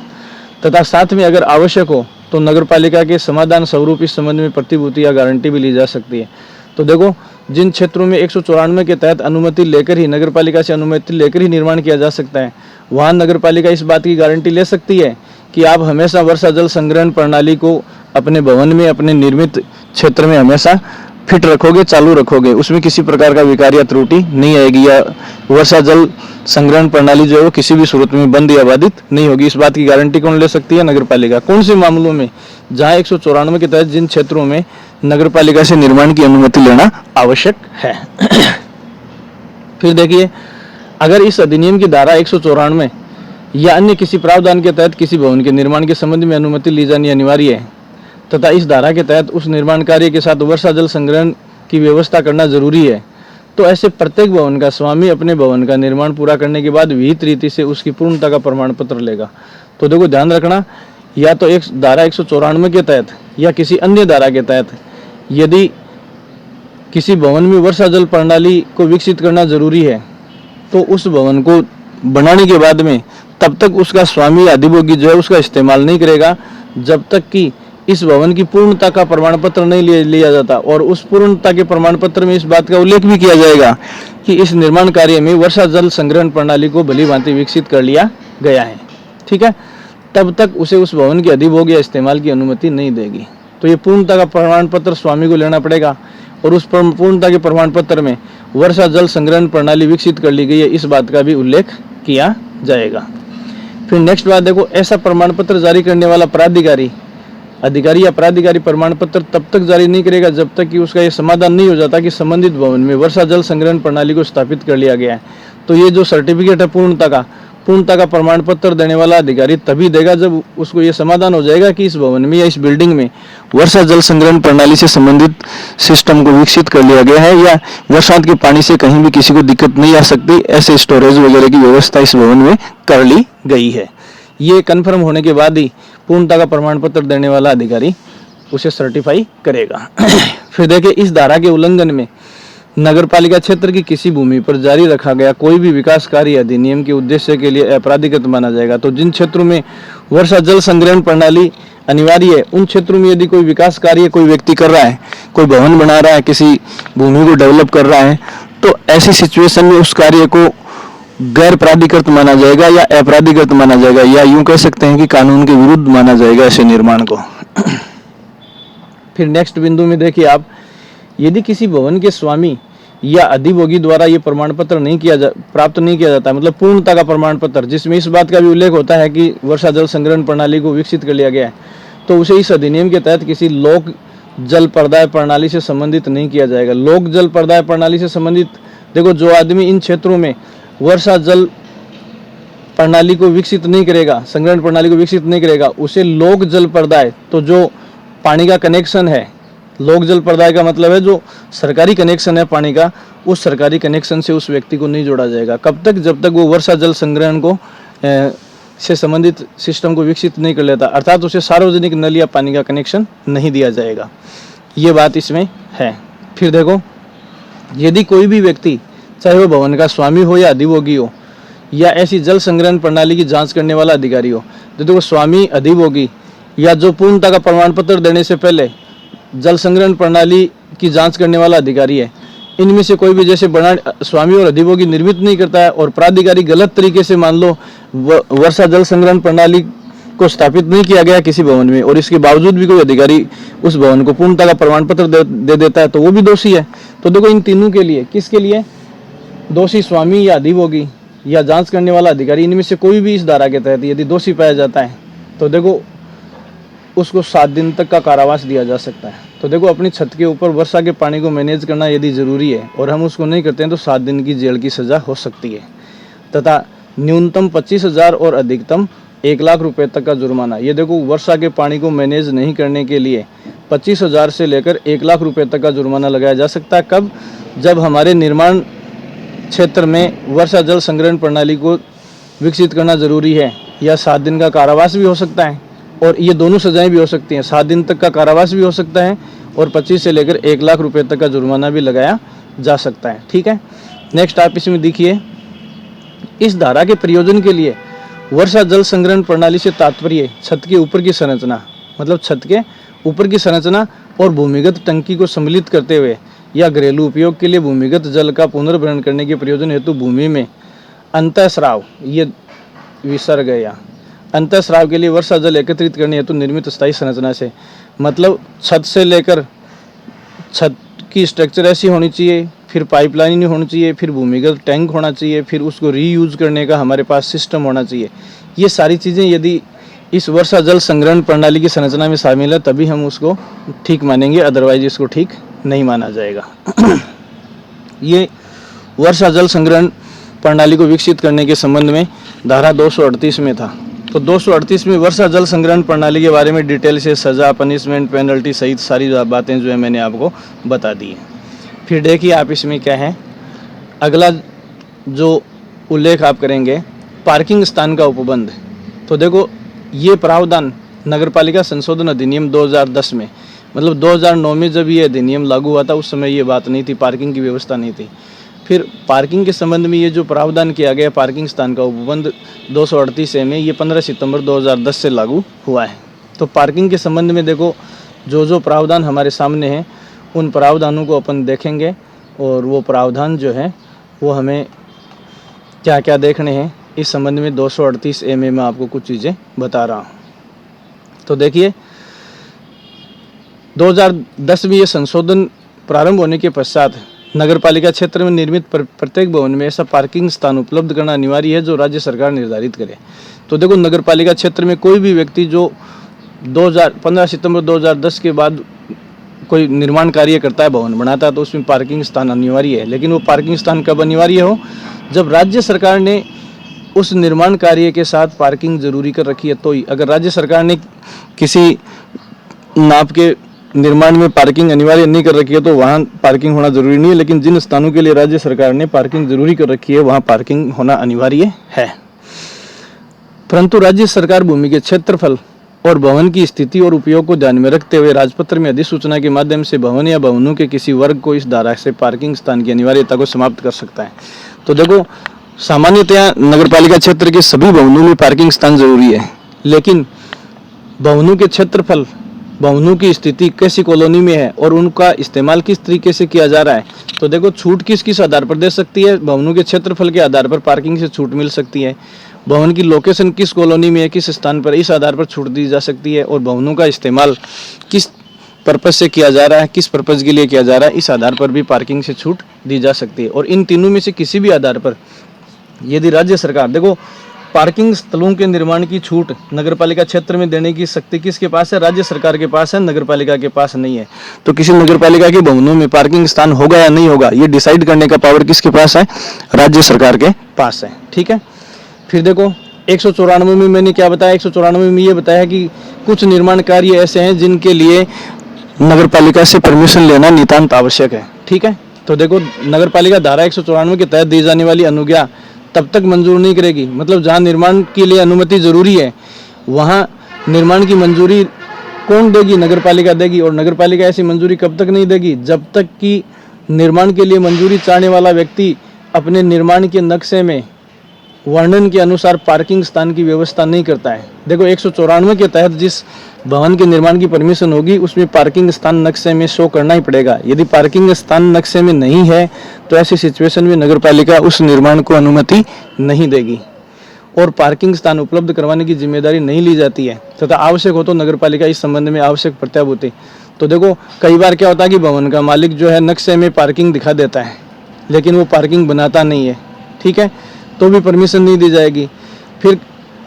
तथा साथ में अगर आवश्यक हो तो नगरपालिका के समाधान स्वरूप इस संबंध में प्रतिभूति या गारंटी भी ली जा सकती है। तो देखो जिन क्षेत्रों में 194 के तहत अनुमति लेकर ही, नगरपालिका से अनुमति लेकर ही निर्माण किया जा सकता है, वहाँ नगरपालिका इस बात की गारंटी ले सकती है कि आप हमेशा वर्षा जल संग्रहण प्रणाली को अपने भवन में, अपने निर्मित क्षेत्र में हमेशा फिट रखोगे, चालू रखोगे, उसमें किसी प्रकार का विकार या त्रुटि नहीं आएगी, या वर्षा जल संग्रहण प्रणाली जो है वो किसी भी सूरत में बंद या बाधित नहीं होगी। इस बात की गारंटी कौन ले सकती है? नगरपालिका। कौन से मामलों में? जहां 194 के तहत जिन क्षेत्रों में नगरपालिका से निर्माण की अनुमति लेना आवश्यक है। फिर देखिए, अगर इस अधिनियम की धारा 194 या अन्य किसी प्रावधान के तहत किसी भवन के निर्माण के संबंध में अनुमति ली जानी अनिवार्य है तथा इस धारा के तहत उस निर्माण कार्य के साथ वर्षा जल संग्रहण की व्यवस्था करना जरूरी है, तो ऐसे प्रत्येक भवन का स्वामी अपने भवन का निर्माण पूरा करने के बाद विहित रीति से उसकी पूर्णता का प्रमाण पत्र लेगा। तो देखो ध्यान रखना, या तो एक धारा 194 के तहत या किसी अन्य धारा के तहत यदि किसी भवन में वर्षा जल प्रणाली को विकसित करना जरूरी है, तो उस भवन को बनाने के बाद में तब तक उसका स्वामी अधिभोगी जो है उसका इस्तेमाल नहीं करेगा जब तक कि इस भवन की पूर्णता का प्रमाण पत्र नहीं लिया जाता। और उस पूर्णता के प्रमाण पत्र में इस बात का उल्लेख भी किया जाएगा कि इस निर्माण कार्य में वर्षा जल संग्रहण प्रणाली को भली भांति विकसित कर लिया गया है। ठीक है, तब तक उसे उस भवन के अधिभोग या इस्तेमाल की अनुमति नहीं देगी। तो ये पूर्णता का प्रमाण पत्र स्वामी को लेना पड़ेगा और उस पूर्णता के प्रमाण पत्र में वर्षा जल संग्रहण प्रणाली विकसित कर ली गई है, इस बात का भी उल्लेख किया जाएगा। फिर नेक्स्ट बात देखो, ऐसा प्रमाण पत्र जारी करने वाला अधिकारी या प्राधिकारी प्रमाण पत्र तब तक जारी नहीं करेगा जब तक कि उसका ये समाधान नहीं हो जाता कि संबंधित भवन में वर्षा जल संग्रहण प्रणाली को स्थापित कर लिया गया है। तो ये जो सर्टिफिकेट है पूर्णता का प्रमाण पत्र देने वाला अधिकारी तभी देगा जब उसको ये समाधान हो जाएगा कि इस भवन में या इस बिल्डिंग में वर्षा जल संग्रहण प्रणाली से संबंधित सिस्टम को विकसित कर लिया गया है या बरसात के पानी से कहीं भी किसी को दिक्कत नहीं आ सकती, ऐसे स्टोरेज वगैरह की व्यवस्था इस भवन में कर ली गई है। ये कन्फर्म होने के बाद ही पूर्णता का प्रमाण पत्र देने वाला अधिकारी उसे सर्टिफाई करेगा। फिर देखिए, इस धारा के उल्लंघन में नगरपालिका क्षेत्र की किसी भूमि पर जारी रखा गया कोई भी विकास कार्य अधिनियम के उद्देश्य के लिए अपराधिकृत माना जाएगा। तो जिन क्षेत्रों में वर्षा जल संग्रहण प्रणाली अनिवार्य है, उन क्षेत्रों में यदि कोई विकास कार्य कोई व्यक्ति कर रहा है, कोई भवन बना रहा है, किसी भूमि को डेवलप कर रहा है, तो ऐसी सिचुएशन में उस कार्य को गैर प्राधिकृत माना जाएगा या अपराधिकृत माना जाएगा, या यूं कह सकते हैं कि कानून के विरुद्ध माना जाएगा ऐसे निर्माण को। फिर नेक्स्ट बिंदु में देखिए आप, यदि किसी भवन के स्वामी या अधिभोगी द्वारा ये प्रमाण पत्र प्राप्त नहीं किया जाता, मतलब पूर्णता का प्रमाण पत्र जिसमें इस बात का भी उल्लेख होता है कि वर्षा जल संग्रहण प्रणाली को विकसित कर लिया गया है, तो उसे इस अधिनियम के तहत किसी लोक जल प्रदाय प्रणाली से संबंधित नहीं किया जाएगा। लोक जल प्रदाय प्रणाली से संबंधित, देखो जो आदमी इन क्षेत्रों में वर्षा जल प्रणाली को विकसित नहीं करेगा, संग्रहण प्रणाली को विकसित नहीं करेगा, उसे लोक जल प्रदाय, तो जो पानी का कनेक्शन है, लोक जल प्रदाय का मतलब है जो सरकारी कनेक्शन है पानी का, उस सरकारी कनेक्शन से उस व्यक्ति को नहीं जोड़ा जाएगा। कब तक? जब तक वो वर्षा जल संग्रहण को से संबंधित सिस्टम को विकसित नहीं कर लेता, अर्थात उसे सार्वजनिक नल या पानी का कनेक्शन नहीं दिया जाएगा। ये बात इसमें है। फिर देखो, यदि कोई भी व्यक्ति, चाहे वो भवन का स्वामी हो या अधिभोगी हो या ऐसी जल संग्रहण प्रणाली की जांच करने वाला अधिकारी हो, तो देखो स्वामी, अधिभोगी या जो पूर्णता का प्रमाण पत्र देने से पहले जल संग्रहण प्रणाली की जांच करने वाला अधिकारी है, इनमें से कोई भी जैसे बना स्वामी और अधिभोगी निर्मित नहीं करता है और प्राधिकारी गलत तरीके से मान लो वर्षा जल संग्रहण प्रणाली को स्थापित नहीं किया गया किसी भवन में, और इसके बावजूद भी कोई अधिकारी उस भवन को पूर्णता का प्रमाण पत्र दे देता है, तो वो भी दोषी है। तो देखो इन तीनों के लिए, किसके लिए दोषी? स्वामी या अधिभोगी या जांच करने वाला अधिकारी, इनमें से कोई भी इस धारा के तहत यदि दोषी पाया जाता है तो देखो उसको 7 दिन तक का कारावास दिया जा सकता है। तो देखो अपनी छत के ऊपर वर्षा के पानी को मैनेज करना यदि ज़रूरी है और हम उसको नहीं करते हैं तो 7 दिन की जेल की सज़ा हो सकती है तथा न्यूनतम 25,000 और अधिकतम 1 लाख रुपए तक का जुर्माना। ये देखो वर्षा के पानी को मैनेज नहीं करने के लिए 25,000 से लेकर 1 लाख रुपए तक का जुर्माना लगाया जा सकता है। कब? जब हमारे निर्माण क्षेत्र में वर्षा जल संग्रहण प्रणाली को विकसित करना ज़रूरी है, या 7 दिन का कारावास भी हो सकता है और ये दोनों सजाएं भी हो सकती हैं। 7 दिन तक का कारावास भी हो सकता है और 25 से लेकर 1 लाख रुपए तक का जुर्माना भी लगाया जा सकता है। ठीक है, नेक्स्ट आप इसमें देखिए, इस धारा के प्रयोजन के लिए वर्षा जल संग्रहण प्रणाली से तात्पर्य छत के ऊपर की संरचना, मतलब छत के ऊपर की संरचना और भूमिगत टंकी को सम्मिलित करते हुए या घरेलू उपयोग के लिए भूमिगत जल का पुनर्भरण करने के प्रयोजन हेतु भूमि में अंतःस्राव, ये विसर्ग है या अंतःस्राव के लिए वर्षा जल एकत्रित करने हेतु निर्मित स्थायी संरचना से, मतलब छत से लेकर छत की स्ट्रक्चर ऐसी होनी चाहिए, फिर पाइपलाइन होनी चाहिए, फिर भूमिगत टैंक होना चाहिए, फिर उसको रीयूज करने का हमारे पास सिस्टम होना चाहिए। ये सारी चीज़ें यदि इस वर्षा जल संग्रहण प्रणाली की संरचना में शामिल है तभी हम उसको ठीक मानेंगे, अदरवाइज इसको ठीक नहीं माना जाएगा। ये वर्षा जल संग्रहण प्रणाली को विकसित करने के संबंध में धारा 238 में था। तो 238 में वर्षा जल संग्रहण प्रणाली के बारे में डिटेल से सज़ा, पनिशमेंट, पेनल्टी सहित सारी बातें जो है मैंने आपको बता दी है। फिर देखिए आप इसमें क्या है, अगला जो उल्लेख आप करेंगे पार्किंग स्थान का उपबंध। तो देखो ये प्रावधान नगरपालिका संशोधन अधिनियम 2010 में, मतलब 2009 में जब ये अधिनियम लागू हुआ था उस समय ये बात नहीं थी, पार्किंग की व्यवस्था नहीं थी। फिर पार्किंग के संबंध में ये जो प्रावधान किया गया पार्किंग स्थान का उपबंध 238 में, ये 15 सितंबर 2010 से लागू हुआ है। तो पार्किंग के संबंध में देखो जो प्रावधान हमारे सामने हैं उन प्रावधानों को अपन देखेंगे और वो प्रावधान जो है वो हमें क्या क्या देखने हैं इस संबंध में 238 में आपको कुछ चीज़ें बता रहा हूँ। तो देखिए 2010 में ये संशोधन प्रारंभ होने के पश्चात नगरपालिका क्षेत्र में निर्मित प्रत्येक भवन में ऐसा पार्किंग स्थान उपलब्ध करना अनिवार्य है जो राज्य सरकार निर्धारित करे। तो देखो नगरपालिका क्षेत्र में कोई भी व्यक्ति जो 15 सितंबर 2010 के बाद कोई निर्माण कार्य करता है, भवन बनाता है, तो उसमें पार्किंग स्थान अनिवार्य है। लेकिन वो पार्किंग स्थान कब अनिवार्य हो? जब राज्य सरकार ने उस निर्माण कार्य के साथ पार्किंग जरूरी कर रखी है तो ही। अगर राज्य सरकार ने किसी नाप के निर्माण में पार्किंग अनिवार्य नहीं कर रखी है तो वहाँ पार्किंग होना जरूरी नहीं है, लेकिन जिन स्थानों के लिए राज्य सरकार ने पार्किंग जरूरी कर रखी है वहाँ पार्किंग होना अनिवार्य है। परंतु राज्य सरकार भूमि के क्षेत्रफल और भवन की स्थिति और उपयोग को ध्यान में रखते हुए राजपत्र में अधिसूचना के माध्यम से भवन या भवनों के किसी वर्ग को इस धारा से पार्किंग स्थान की अनिवार्यता को समाप्त कर सकता है। तो देखो सामान्यतया नगरपालिका क्षेत्र के सभी भवनों में पार्किंग स्थान जरूरी है, लेकिन भवनों के क्षेत्रफल, भवनों की स्थिति कैसी कॉलोनी में है और उनका इस्तेमाल किस तरीके से किया जा रहा है, तो देखो छूट किस किस आधार पर दे सकती है। भवनों के क्षेत्रफल के आधार पर पार्किंग से छूट मिल सकती है, भवन की लोकेशन किस कॉलोनी में है, किस स्थान पर, इस आधार पर छूट दी जा सकती है, और भवनों का इस्तेमाल किस पर्पज़ से किया जा रहा है, किस पर्पज़ के लिए किया जा रहा है, इस आधार पर भी पार्किंग से छूट दी जा सकती है। और इन तीनों में से किसी भी आधार पर यदि राज्य सरकार, देखो पार्किंग स्थलों के निर्माण की छूट नगरपालिका क्षेत्र में देने की शक्ति किसके पास है? राज्य सरकार के पास है, नगरपालिका के पास नहीं है। तो किसी नगरपालिका के भवनों में पार्किंग स्थान होगा या नहीं होगा, ये डिसाइड करने का पावर किसके पास है? राज्य सरकार के पास है। ठीक है, फिर देखो 194 में मैंने क्या बताया? 194 में ये बताया कि कुछ निर्माण कार्य ऐसे हैं जिनके लिए नगरपालिका से परमिशन लेना नितांत आवश्यक है। ठीक है, तो देखो नगरपालिका धारा 194 के तहत दी जाने वाली अनुज्ञा तब तक मंजूर नहीं करेगी, मतलब जहाँ निर्माण के लिए अनुमति जरूरी है वहाँ निर्माण की मंजूरी कौन देगी? नगरपालिका देगी। और नगरपालिका ऐसी मंजूरी कब तक नहीं देगी? जब तक कि निर्माण के लिए मंजूरी चाहने वाला व्यक्ति अपने निर्माण के नक्शे में वर्णन के अनुसार पार्किंग स्थान की व्यवस्था नहीं करता है। देखो 194 के तहत जिस भवन के निर्माण की परमिशन होगी उसमें पार्किंग स्थान नक्शे में शो करना ही पड़ेगा। यदि पार्किंग स्थान नक्शे में नहीं है तो ऐसी सिचुएशन में नगरपालिका उस निर्माण को अनुमति नहीं देगी और पार्किंग स्थान उपलब्ध करवाने की जिम्मेदारी नहीं ली जाती है तथा आवश्यक हो तो नगरपालिका इस संबंध में आवश्यक प्रत्याभूति। तो देखो कई बार क्या होता है कि भवन का मालिक जो है नक्शे में पार्किंग दिखा देता है लेकिन वो पार्किंग बनाता नहीं है। ठीक है, तो भी परमिशन नहीं दी जाएगी। फिर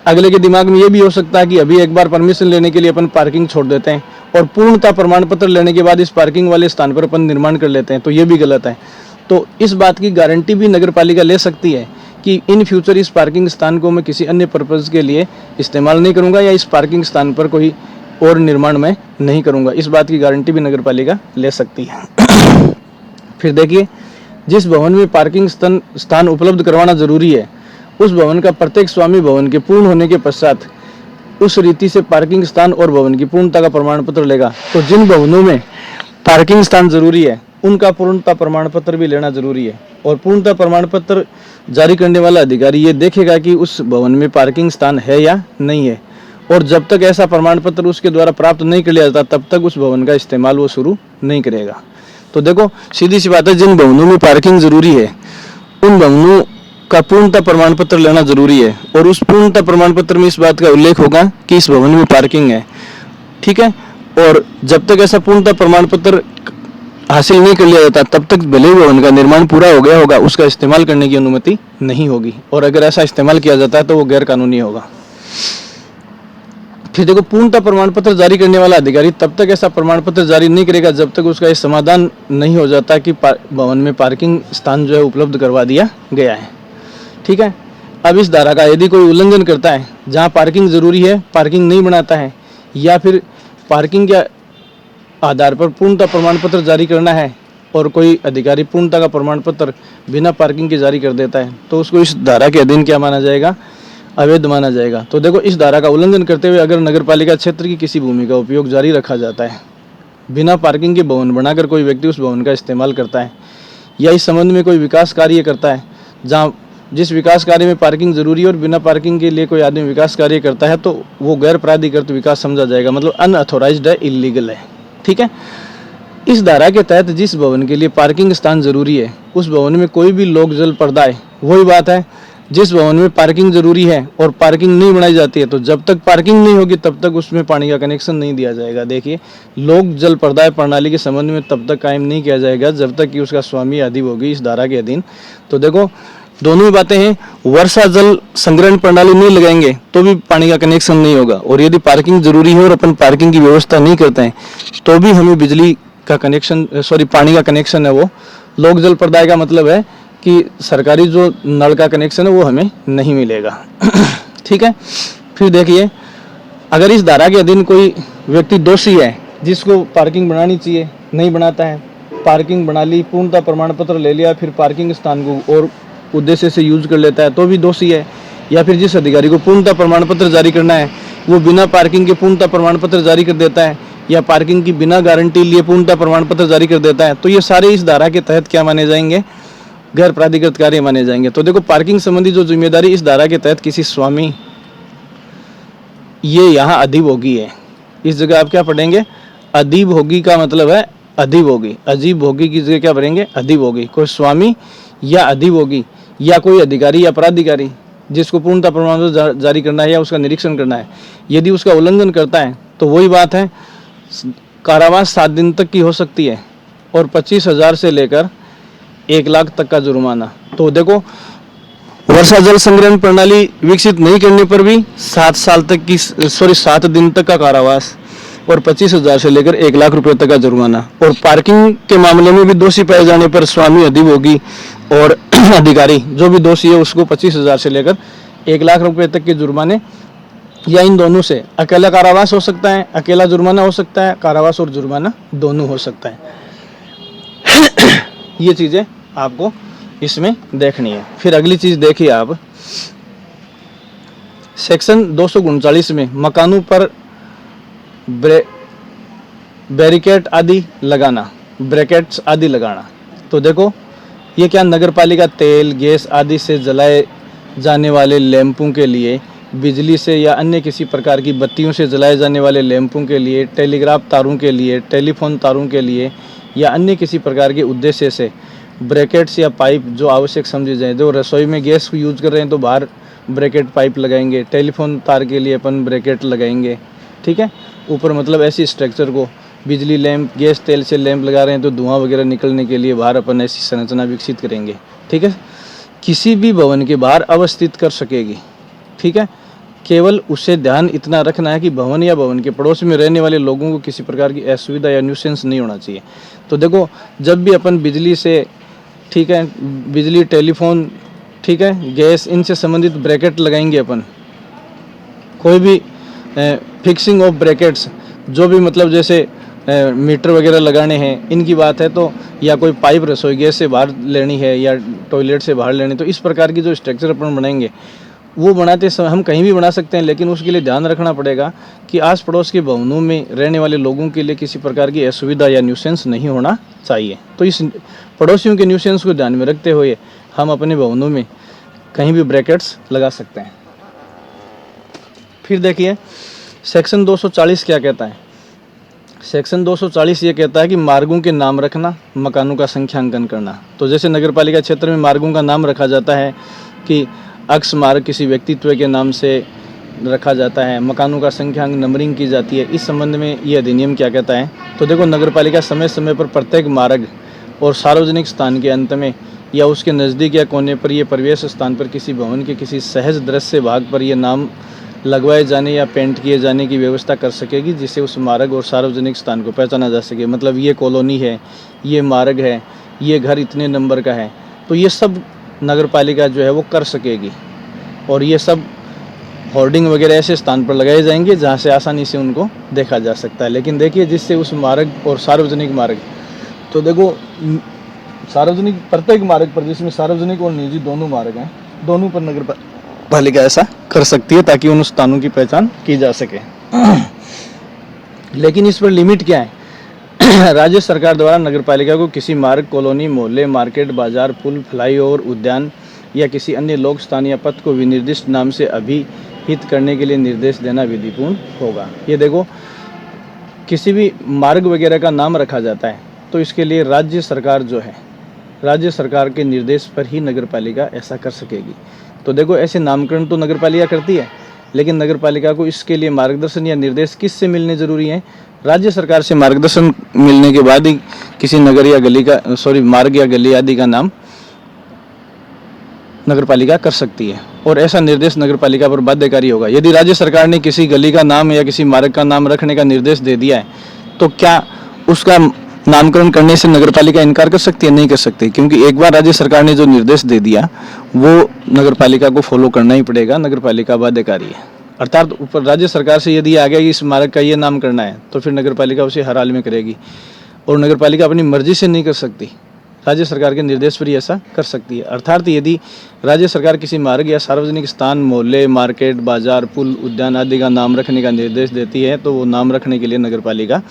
अगले के दिमाग में ये भी हो सकता है कि अभी एक बार परमिशन लेने के लिए अपन पार्किंग छोड़ देते हैं और पूर्णतः प्रमाण पत्र लेने के बाद इस पार्किंग वाले स्थान पर अपन निर्माण कर लेते हैं, तो ये भी गलत है। तो इस बात की गारंटी भी नगर पालिका ले सकती है कि इन फ्यूचर इस पार्किंग स्थान को मैं किसी अन्य पर्पज़ के लिए इस्तेमाल नहीं करूँगा या इस पार्किंग स्थान पर कोई और निर्माण मैं नहीं करूँगा। इस बात की गारंटी भी नगर पालिका ले सकती है। फिर देखिए, जिस भवन में पार्किंग स्थान उपलब्ध करवाना जरूरी है, उस भवन का प्रत्येक स्वामी भवन के पूर्ण होने के पश्चात उस रीति से पार्किंग स्थान और भवन की पूर्णता का प्रमाण पत्र लेगा। तो जिन भवनों में पार्किंग स्थान जरूरी है उनका पूर्णता प्रमाण पत्र भी लेना जरूरी है। और पूर्णता प्रमाण पत्र जारी करने वाला अधिकारी ये देखेगा कि उस भवन में पार्किंग स्थान है या नहीं है, और जब तक ऐसा प्रमाण पत्र उसके द्वारा प्राप्त नहीं कर लिया जाता तब तक उस भवन का इस्तेमाल वो शुरू नहीं करेगा। तो देखो, सीधी सी बात है, जिन भवनों में पार्किंग जरूरी है उन भवनों का पूर्णता प्रमाण पत्र लेना जरूरी है, और उस पूर्णता प्रमाण पत्र में इस बात का उल्लेख होगा कि इस भवन में पार्किंग है। ठीक है, और जब तक ऐसा पूर्णता प्रमाण पत्र हासिल नहीं कर लिया जाता तब तक भले ही भवन का निर्माण पूरा हो गया होगा, उसका इस्तेमाल करने की अनुमति नहीं होगी, और अगर ऐसा इस्तेमाल किया जाता है तो वो गैर कानूनी होगा। फिर देखो, पूर्णता प्रमाण पत्र जारी करने वाला अधिकारी तब तक ऐसा प्रमाण पत्र जारी नहीं करेगा जब तक उसका इस समाधान नहीं हो जाता कि भवन में पार्किंग स्थान जो है उपलब्ध करवा दिया गया है। ठीक है, अब इस धारा का यदि कोई उल्लंघन करता है, जहां पार्किंग जरूरी है पार्किंग नहीं बनाता है, या फिर पार्किंग के आधार पर पूर्णता प्रमाण पत्र जारी करना है और कोई अधिकारी पूर्णता का प्रमाण पत्र बिना पार्किंग के जारी कर देता है, तो उसको इस धारा के अधीन क्या माना जाएगा? अवैध माना जाएगा। तो देखो, इस धारा का उल्लंघन करते हुए अगर नगरपालिका क्षेत्र की किसी भूमि का उपयोग जारी रखा जाता है, बिना पार्किंग के भवन बनाकर कोई व्यक्ति उस भवन का इस्तेमाल करता है, या इस संबंध में कोई विकास कार्य करता है जहाँ जिस विकास कार्य में पार्किंग जरूरी है और बिना पार्किंग के लिए कोई आदमी विकास कार्य करता है, तो वो गैर प्राधिकृत विकास समझा जाएगा, मतलब अनऑथोराइज्ड है, इलीगल है। ठीक है, इस धारा के तहत जिस भवन के लिए पार्किंग स्थान जरूरी है उस भवन में कोई भी लोक जल पड़ता है, वही बात है, जिस भवन में पार्किंग जरूरी है और पार्किंग नहीं बनाई जाती है, तो जब तक पार्किंग नहीं होगी तब तक उसमें पानी का कनेक्शन नहीं दिया जाएगा। देखिए, लोक जल प्रदाय प्रणाली के संबंध में तब तक कायम नहीं किया जाएगा जब तक कि उसका स्वामी अधि होगी इस धारा के अधीन। तो देखो, दोनों ही बातें हैं, वर्षा जल संग्रहण प्रणाली नहीं लगाएंगे तो भी पानी का कनेक्शन नहीं होगा, और यदि पार्किंग जरूरी है और अपन पार्किंग की व्यवस्था नहीं करते हैं तो भी हमें बिजली का कनेक्शन पानी का कनेक्शन है वो लोक जल प्रदाय का मतलब है कि सरकारी जो नल का कनेक्शन है वो हमें नहीं मिलेगा। ठीक है, फिर देखिए, अगर इस धारा के अधीन कोई व्यक्ति दोषी है जिसको पार्किंग बनानी चाहिए नहीं बनाता है, पार्किंग बना ली, पूर्णता प्रमाण पत्र ले लिया, फिर पार्किंग स्थान को और उद्देश्य से यूज कर लेता है तो भी दोषी है, या फिर जिस अधिकारी को पूर्णता प्रमाण पत्र जारी करना है वो बिना पार्किंग के पूर्णता प्रमाण पत्र जारी कर देता है, या पार्किंग की बिना गारंटी लिए पूर्णता प्रमाण पत्र जारी कर देता है, तो ये सारे इस धारा के तहत क्या माने जाएंगे? गैर प्राधिकृत कार्य माने जाएंगे। तो देखो, पार्किंग संबंधी जो जिम्मेदारी इस धारा के तहत किसी स्वामी, ये यहाँ अधिभोगी है। इस जगह आप क्या पढ़ेंगे? अधिभोगी का मतलब है अधिभोगी, अजीभोगी की जगह क्या पढ़ेंगे? अधिभोगी। कोई स्वामी या अधिभोगी या कोई अधिकारी या प्राधिकारी जिसको पूर्णता प्रमाण पत्र जारी करना है या उसका निरीक्षण करना है, यदि उसका उल्लंघन करता है तो वही बात है, कारावास 7 दिन तक की हो सकती है और 25,000 से लेकर 1 लाख तक का जुर्माना। तो देखो, वर्षा जल संग्रहण प्रणाली विकसित नहीं करने पर भी 7 दिन तक का कारावास और 25,000 से लेकर 1 लाख रुपए तक का जुर्माना। और पार्किंग के मामले में भी दोषी पाए जाने पर स्वामी, अधिभोगी और अधिकारी जो भी दोषी है उसको 25,000 से लेकर 1 लाख रुपए तक के जुर्माने, या इन दोनों से अकेला कारावास हो सकता है, अकेला जुर्माना हो सकता है, कारावास और जुर्माना दोनों हो सकता है। ये चीजें आपको इसमें देखनी है। फिर अगली चीज देखिए आप, सेक्शन 239 में मकानों पर बैरिकेड आदि लगाना, ब्रैकेट्स आदि लगाना। तो देखो, ये क्या, नगरपालिका तेल, गैस आदि से जलाए जाने वाले लैंपों के लिए, बिजली से या अन्य किसी प्रकार की बत्तियों से जलाए जाने वाले लैंपों के लिए, टेलीग्राफ तारों के लिए, टेलीफोन तारों के लिए या अन्य किसी प्रकार के उद्देश्य से ब्रैकेट्स या पाइप जो आवश्यक समझे जाए। जो रसोई में गैस यूज कर रहे हैं तो बाहर ब्रैकेट पाइप लगाएंगे, टेलीफोन तार के लिए अपन ब्रैकेट लगाएंगे। ठीक है, ऊपर मतलब ऐसी स्ट्रक्चर को, बिजली लैंप, गैस तेल से लैंप लगा रहे हैं तो धुआं वगैरह निकलने के लिए बाहर अपन ऐसी संरचना विकसित करेंगे। ठीक है, किसी भी भवन के बाहर अवस्थित कर सकेगी। ठीक है, केवल उसे ध्यान इतना रखना है कि भवन या भवन के पड़ोस में रहने वाले लोगों को किसी प्रकार की असुविधा या न्यूसेंस नहीं होना चाहिए। तो देखो, जब भी अपन बिजली से, ठीक है, बिजली, टेलीफोन, ठीक है, गैस, इनसे संबंधित ब्रैकेट लगाएंगे अपन, कोई भी फिक्सिंग ऑफ ब्रैकेट्स, जो भी मतलब जैसे मीटर वगैरह लगाने हैं, इनकी बात है, तो या कोई पाइप रसोई गैस से बाहर लेनी है या टॉयलेट से बाहर लेनी, तो इस प्रकार की जो स्ट्रक्चर अपन बनाएंगे, वो बनाते समय हम कहीं भी बना सकते हैं, लेकिन उसके लिए ध्यान रखना पड़ेगा कि आस पड़ोस के भवनों में रहने वाले लोगों के लिए किसी प्रकार की असुविधा या न्यूसेंस नहीं होना चाहिए। तो इस पड़ोसियों के न्यूसेंस को ध्यान में रखते हुए हम अपने भवनों में कहीं भी ब्रैकेट्स लगा सकते हैं। फिर देखिए सेक्शन 240 क्या कहता है। सेक्शन 240 ये कहता है कि मार्गों के नाम रखना, मकानों का संख्यांकन करना। तो जैसे नगरपालिका क्षेत्र में मार्गों का नाम रखा जाता है कि अक्ष मार्ग किसी व्यक्तित्व के नाम से रखा जाता है, मकानों का संख्यांक, नंबरिंग की जाती है। इस संबंध में ये अधिनियम क्या कहता है, तो देखो, नगरपालिका समय समय पर प्रत्येक मार्ग और सार्वजनिक स्थान के अंत में या उसके नज़दीक या कोने पर, ये प्रवेश स्थान पर, किसी भवन के किसी सहज दृश्य भाग पर ये नाम लगवाए जाने या पेंट किए जाने की व्यवस्था कर सकेगी, जिससे उस मार्ग और सार्वजनिक स्थान को पहचाना जा सके। मतलब ये कॉलोनी है, ये मार्ग है, ये घर इतने नंबर का है, तो ये सब नगरपालिका जो है वो कर सकेगी। और ये सब होर्डिंग वगैरह ऐसे स्थान पर लगाए जाएंगे जहाँ से आसानी से उनको देखा जा सकता है। लेकिन देखिए, जिससे उस मार्ग और सार्वजनिक मार्ग, तो देखो, सार्वजनिक प्रत्येक मार्ग पर, जिसमें सार्वजनिक और निजी दोनों मार्ग हैं, दोनों पर नगरपालिका ऐसा कर सकती है ताकि उन स्थानों की पहचान की जा सके। लेकिन इस पर लिमिट क्या है? राज्य सरकार द्वारा नगरपालिका को किसी मार्ग, कॉलोनी, मोहल्ले, मार्केट, बाजार, पुल, फ्लाईओवर, उद्यान या किसी अन्य लोक स्थान या पथ को विनिर्दिष्ट नाम से अभिहित करने के लिए निर्देश देना विधिपूर्ण होगा। ये देखो, किसी भी मार्ग वगैरह का नाम रखा जाता है तो इसके लिए राज्य सरकार जो है, राज्य सरकार के निर्देश पर ही नगरपालिका ऐसा कर सकेगी। तो देखो, ऐसे नामकरण तो नगरपालिका करती है, लेकिन नगरपालिका को इसके लिए मार्गदर्शन या निर्देश किससे मिलने जरूरी है? राज्य सरकार से मार्गदर्शन मिलने के बाद ही किसी नगर या गली का, मार्ग या गली आदि का नाम नगरपालिका कर सकती है, और ऐसा निर्देश नगरपालिका पर बाध्यकारी होगा। यदि राज्य सरकार ने किसी गली का नाम या किसी मार्ग का नाम रखने का निर्देश दे दिया है, तो क्या उसका नामकरण करने से नगरपालिका इनकार कर सकती है? नहीं कर सकती, क्योंकि एक बार राज्य सरकार ने जो निर्देश दे दिया वो नगरपालिका को फॉलो करना ही पड़ेगा। नगरपालिका बाध्यकारी है, अर्थात ऊपर राज्य सरकार से यदि आ गया कि इस मार्ग का ये नाम करना है, तो फिर नगरपालिका उसे हर हाल में करेगी। और नगरपालिका अपनी मर्जी से नहीं कर सकती, राज्य सरकार के निर्देश पर ही ऐसा कर सकती है। अर्थात यदि राज्य सरकार किसी मार्ग या सार्वजनिक स्थान, मोहल्ले, मार्केट, बाजार, पुल, उद्यान आदि का नाम रखने का निर्देश देती है, तो वो नाम रखने के लिए नगरपालिका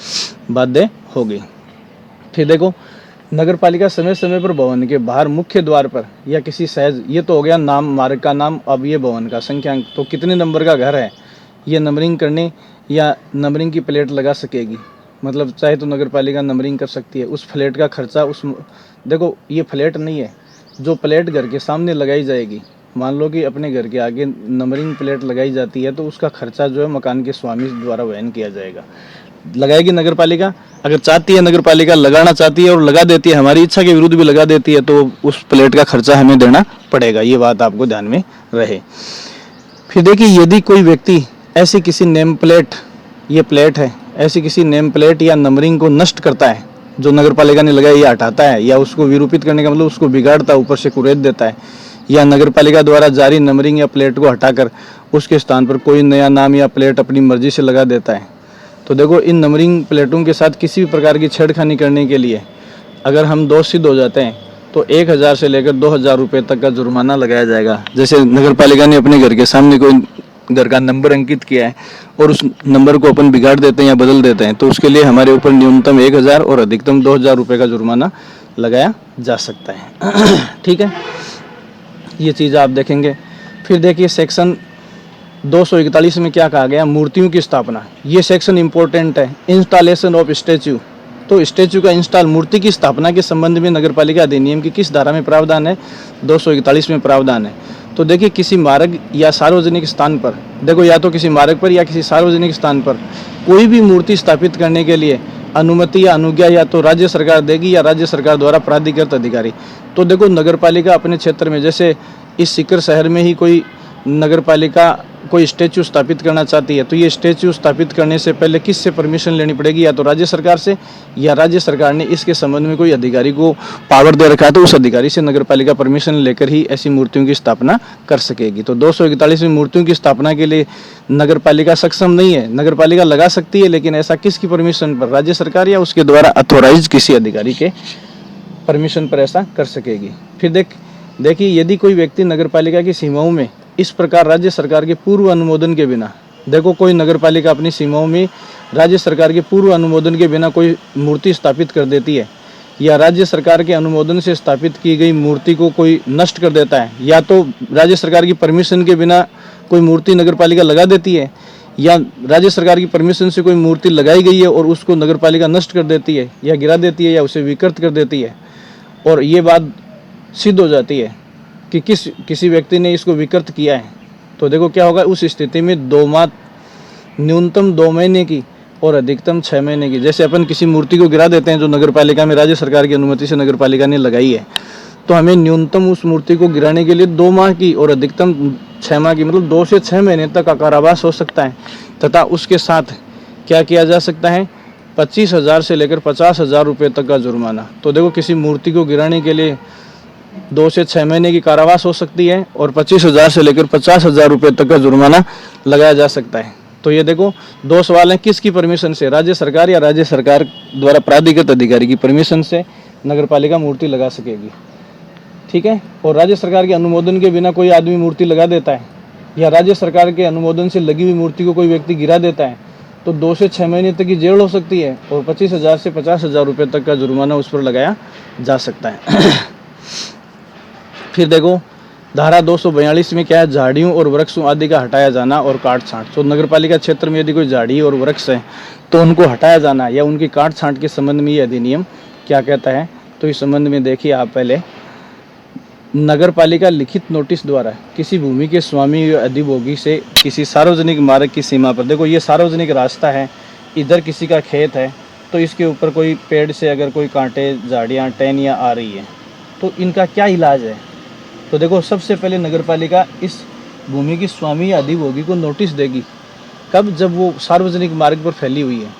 बाध्य होगी। फिर देखो, नगरपालिका समय समय पर भवन के बाहर मुख्य द्वार पर या किसी सहज, ये तो हो गया नाम, मार्ग का नाम। अब ये भवन का संख्यांक, तो कितने नंबर का घर है, ये नंबरिंग करने या नंबरिंग की प्लेट लगा सकेगी। मतलब चाहे तो नगरपालिका नंबरिंग कर सकती है। उस फ्लैट का खर्चा, उस, देखो, ये फ्लैट नहीं है, जो प्लेट घर के सामने लगाई जाएगी, मान लो कि अपने घर के आगे नंबरिंग प्लेट लगाई जाती है, तो उसका खर्चा जो है मकान के स्वामी द्वारा वहन किया जाएगा। लगाएगी नगरपालिका, अगर चाहती है नगरपालिका, लगाना चाहती है और लगा देती है, हमारी इच्छा के विरुद्ध भी लगा देती है, तो उस प्लेट का खर्चा हमें देना पड़ेगा। ये बात आपको ध्यान में रहे। फिर देखिए, यदि कोई व्यक्ति ऐसी किसी नेम प्लेट, ये प्लेट है, ऐसी किसी नेम प्लेट या नंबरिंग को नष्ट करता है, जो नगरपालिका ने लगाई, या हटाता है, या उसको विरूपित करने का मतलब उसको बिगाड़ता है, ऊपर से कुरेद देता है, या नगरपालिका द्वारा जारी नंबरिंग या प्लेट को हटाकर उसके स्थान पर कोई नया नाम या प्लेट अपनी मर्जी से लगा देता है, तो देखो, इन नंबरिंग प्लेटों के साथ किसी भी प्रकार की छेड़खानी करने के लिए अगर हम दोषी सिद्ध हो जाते हैं, तो 1000 से लेकर 2000 रुपये तक का जुर्माना लगाया जाएगा। जैसे नगरपालिका ने अपने घर के सामने कोई घर का नंबर अंकित किया है और उस नंबर को अपन बिगाड़ देते हैं या बदल देते हैं, तो उसके लिए हमारे ऊपर न्यूनतम 1000 और अधिकतम 2000 रुपये का जुर्माना लगाया जा सकता है। ठीक है, ये चीज़ आप देखेंगे। फिर देखिए, सेक्शन 241 में क्या कहा गया, मूर्तियों की स्थापना। ये सेक्शन इंपॉर्टेंट है। इंस्टॉलेशन ऑफ स्टैच्यू, तो स्टैच्यू का इंस्टॉल, मूर्ति की स्थापना के संबंध में नगरपालिका अधिनियम की किस धारा में प्रावधान है? 241 में प्रावधान है। तो देखिए, किसी मार्ग या सार्वजनिक स्थान पर, देखो, या तो किसी मार्ग पर या किसी सार्वजनिक स्थान पर कोई भी मूर्ति स्थापित करने के लिए अनुमति या अनुज्ञा या तो राज्य सरकार देगी या राज्य सरकार द्वारा प्राधिकृत अधिकारी। तो देखो नगर पालिका अपने क्षेत्र में, जैसे इस सीकर शहर में ही कोई नगर पालिका कोई स्टैच्यू स्थापित करना चाहती है, तो ये स्टैच्यू स्थापित करने से पहले किससे परमिशन लेनी पड़ेगी? या तो राज्य सरकार से, या राज्य सरकार ने इसके संबंध में कोई अधिकारी को पावर दे रखा है तो उस अधिकारी से नगर पालिका परमिशन लेकर ही ऐसी मूर्तियों की स्थापना कर सकेगी। तो 241वीं मूर्तियों की स्थापना के लिए नगर पालिका सक्षम नहीं है। नगर पालिका लगा सकती है, लेकिन ऐसा किसकी परमिशन पर? राज्य सरकार या उसके द्वारा अथॉराइज किसी अधिकारी के परमिशन पर ऐसा कर सकेगी। फिर देखिए यदि कोई व्यक्ति नगर पालिका की सीमाओं में इस प्रकार राज्य सरकार के पूर्व अनुमोदन के बिना, देखो कोई नगर पालिका अपनी सीमाओं में राज्य सरकार के पूर्व अनुमोदन के बिना कोई मूर्ति स्थापित कर देती है, या राज्य सरकार के अनुमोदन से स्थापित की गई मूर्ति को कोई नष्ट कर देता है, या तो राज्य सरकार की परमिशन के बिना कोई मूर्ति नगर पालिका लगा देती है, या राज्य सरकार की परमिशन से कोई मूर्ति लगाई गई है और उसको नगर पालिका नष्ट कर देती है या गिरा देती है या उसे विकृत कर देती है, और ये बात सिद्ध हो जाती है कि किसी व्यक्ति ने इसको विकृत किया है, तो देखो क्या होगा, उस स्थिति में 2 माह, न्यूनतम 2 महीने की और अधिकतम 6 महीने की, जैसे अपन किसी मूर्ति को गिरा देते हैं जो नगर पालिका में राज्य सरकार की अनुमति से नगर पालिका ने लगाई है, तो हमें न्यूनतम उस मूर्ति को गिराने के लिए 2 माह की और अधिकतम 6 माह की, मतलब 2 से 6 महीने तक का कारावास हो सकता है। तथा उसके साथ क्या किया जा सकता है, 25,000 से लेकर 50,000 रुपये तक का जुर्माना। तो देखो किसी मूर्ति को गिराने के लिए 2 से 6 महीने की कारावास हो सकती है और 25,000 से लेकर 50,000 रुपये तक का जुर्माना लगाया जा सकता है। तो ये देखो 2 सवाल हैं, किसकी परमिशन से? राज्य सरकार या राज्य सरकार द्वारा प्राधिकृत अधिकारी की परमिशन से नगर पालिका मूर्ति लगा सकेगी। ठीक है, और राज्य सरकार के अनुमोदन के बिना कोई आदमी मूर्ति लगा देता है या राज्य सरकार के अनुमोदन से लगी हुई मूर्ति को कोई व्यक्ति गिरा देता है, तो 2 से 6 महीने तक की जेल हो सकती है और 25,000 से 50,000 रुपये तक का जुर्माना उस पर लगाया जा सकता है। फिर देखो धारा 242 में क्या है, झाड़ियों और वृक्षों आदि का हटाया जाना और काट छांट। तो नगर पालिका क्षेत्र में यदि कोई झाड़ी और वृक्ष है तो उनको हटाया जाना या उनकी काट छांट के संबंध में ये अधिनियम क्या कहता है, तो इस संबंध में देखिए आप पहले, नगर पालिका लिखित नोटिस द्वारा किसी भूमि के स्वामी या अधिभोगी से किसी सार्वजनिक मार्ग की सीमा पर, देखो ये सार्वजनिक रास्ता है, इधर किसी का खेत है, तो इसके ऊपर कोई पेड़ से अगर कोई कांटे, झाड़ियाँ, टहनियाँ आ रही है तो इनका क्या इलाज है? तो देखो सबसे पहले नगर पालिका इस भूमि की स्वामी या अधिभोगी को नोटिस देगी। कब? जब वो सार्वजनिक मार्ग पर फैली हुई है।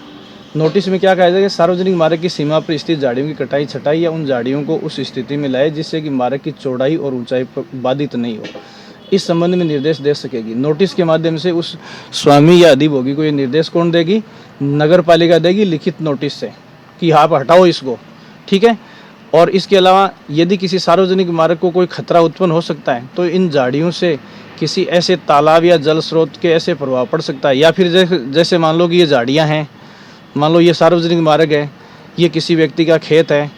नोटिस में क्या कहा जाएगा, सार्वजनिक मार्ग की सीमा पर स्थित झाड़ियों की कटाई छटाई या उन झाड़ियों को उस स्थिति में लाए जिससे कि मार्ग की चौड़ाई और ऊंचाई पर बाधित नहीं हो, इस संबंध में निर्देश दे सकेगी। नोटिस के माध्यम से उस स्वामी या अधिभोगी को ये निर्देश कौन देगी? नगर पालिका देगी लिखित नोटिस से कि आप हटाओ इसको। ठीक है, और इसके अलावा यदि किसी सार्वजनिक मार्ग को कोई खतरा उत्पन्न हो सकता है तो इन झाड़ियों से किसी ऐसे तालाब या जल स्रोत के ऐसे प्रभाव पड़ सकता है, या फिर जैसे मान लो कि ये झाड़ियाँ हैं, मान लो ये सार्वजनिक मार्ग है, ये किसी व्यक्ति का खेत है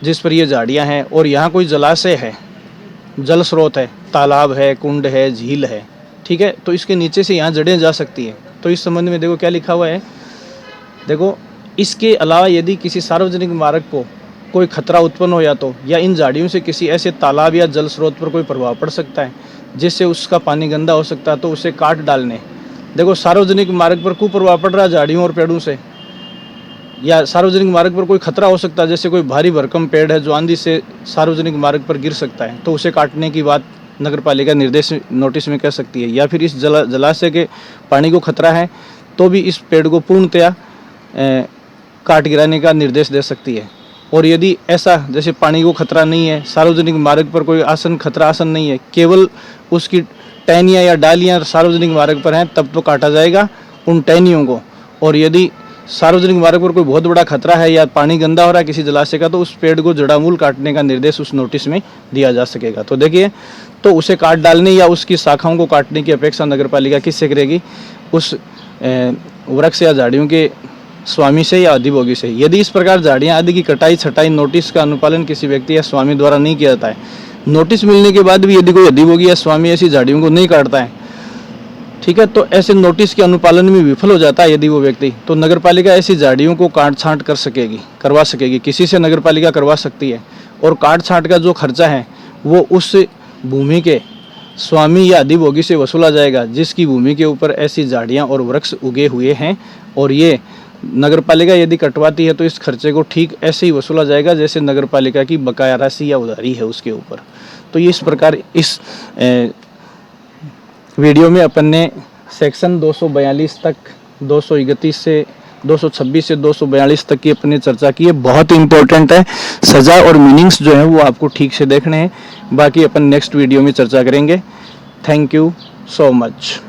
जिस पर ये झाड़ियाँ हैं और यहाँ कोई जलाशय है, जल स्रोत है, तालाब है, कुंड है, झील है। ठीक है, तो इसके नीचे से यहाँ जड़ें जा सकती हैं। तो इस संबंध में देखो क्या लिखा हुआ है, देखो इसके अलावा यदि किसी सार्वजनिक मार्ग को कोई खतरा उत्पन्न हो तो, या इन झाड़ियों से किसी ऐसे तालाब या जल स्रोत पर कोई प्रभाव पड़ सकता है जिससे उसका पानी गंदा हो सकता है, तो उसे काट डालने। देखो सार्वजनिक मार्ग पर कुप्रभाव पड़ रहा है झाड़ियों और पेड़ों से, या सार्वजनिक मार्ग पर कोई खतरा हो सकता है, जैसे कोई भारी भरकम पेड़ है जो आंधी से सार्वजनिक मार्ग पर गिर सकता है, तो उसे काटने की बात नगर पालिका निर्देश नोटिस में कह सकती है। या फिर इस जलाशय के पानी को खतरा है तो भी इस पेड़ को पूर्णतया काट गिराने का निर्देश दे सकती है। और यदि ऐसा जैसे पानी को खतरा नहीं है, सार्वजनिक मार्ग पर कोई खतरा आसन नहीं है, केवल उसकी टहनियाँ या डालियाँ सार्वजनिक मार्ग पर हैं, तब तो काटा जाएगा उन टहनियों को। और यदि सार्वजनिक मार्ग पर कोई बहुत बड़ा खतरा है या पानी गंदा हो रहा है किसी जलाशय का, तो उस पेड़ को जड़ामूल काटने का निर्देश उस नोटिस में दिया जा सकेगा। तो देखिए, तो उसे काट डालने या उसकी शाखाओं को काटने की अपेक्षा नगर पालिका किससे करेगी? उस वृक्ष या झाड़ियों के स्वामी से या अधिभोगी से। यदि इस प्रकार झाड़ियाँ आदि की कटाई छटाई नोटिस का अनुपालन किसी व्यक्ति या स्वामी द्वारा नहीं किया जाता है, नोटिस मिलने के बाद भी यदि कोई अधिभोगी या स्वामी ऐसी झाड़ियों को नहीं काटता है, ठीक है, तो ऐसे नोटिस के अनुपालन में विफल हो जाता है यदि वो व्यक्ति, तो नगर पालिका ऐसी झाड़ियों को काट छांट करवा सकेगी, किसी से नगर पालिका करवा सकती है। और काट छांट का जो खर्चा है वो उस भूमि के स्वामी या अधिभोगी से वसूला जाएगा जिसकी भूमि के ऊपर ऐसी झाड़ियाँ और वृक्ष उगे हुए हैं, और ये नगर पालिका यदि कटवाती है तो इस खर्चे को ठीक ऐसे ही वसूला जाएगा जैसे नगर पालिका की बकाया राशि या उधारी है उसके ऊपर। तो ये इस प्रकार इस वीडियो में अपन ने सेक्शन 242 तक 231 से 226 से 242 तक की अपनी चर्चा की है। बहुत ही इंपॉर्टेंट है, सजा और मीनिंग्स जो है वो आपको ठीक से देखने हैं। बाकी अपन नेक्स्ट वीडियो में चर्चा करेंगे। Thank you so much.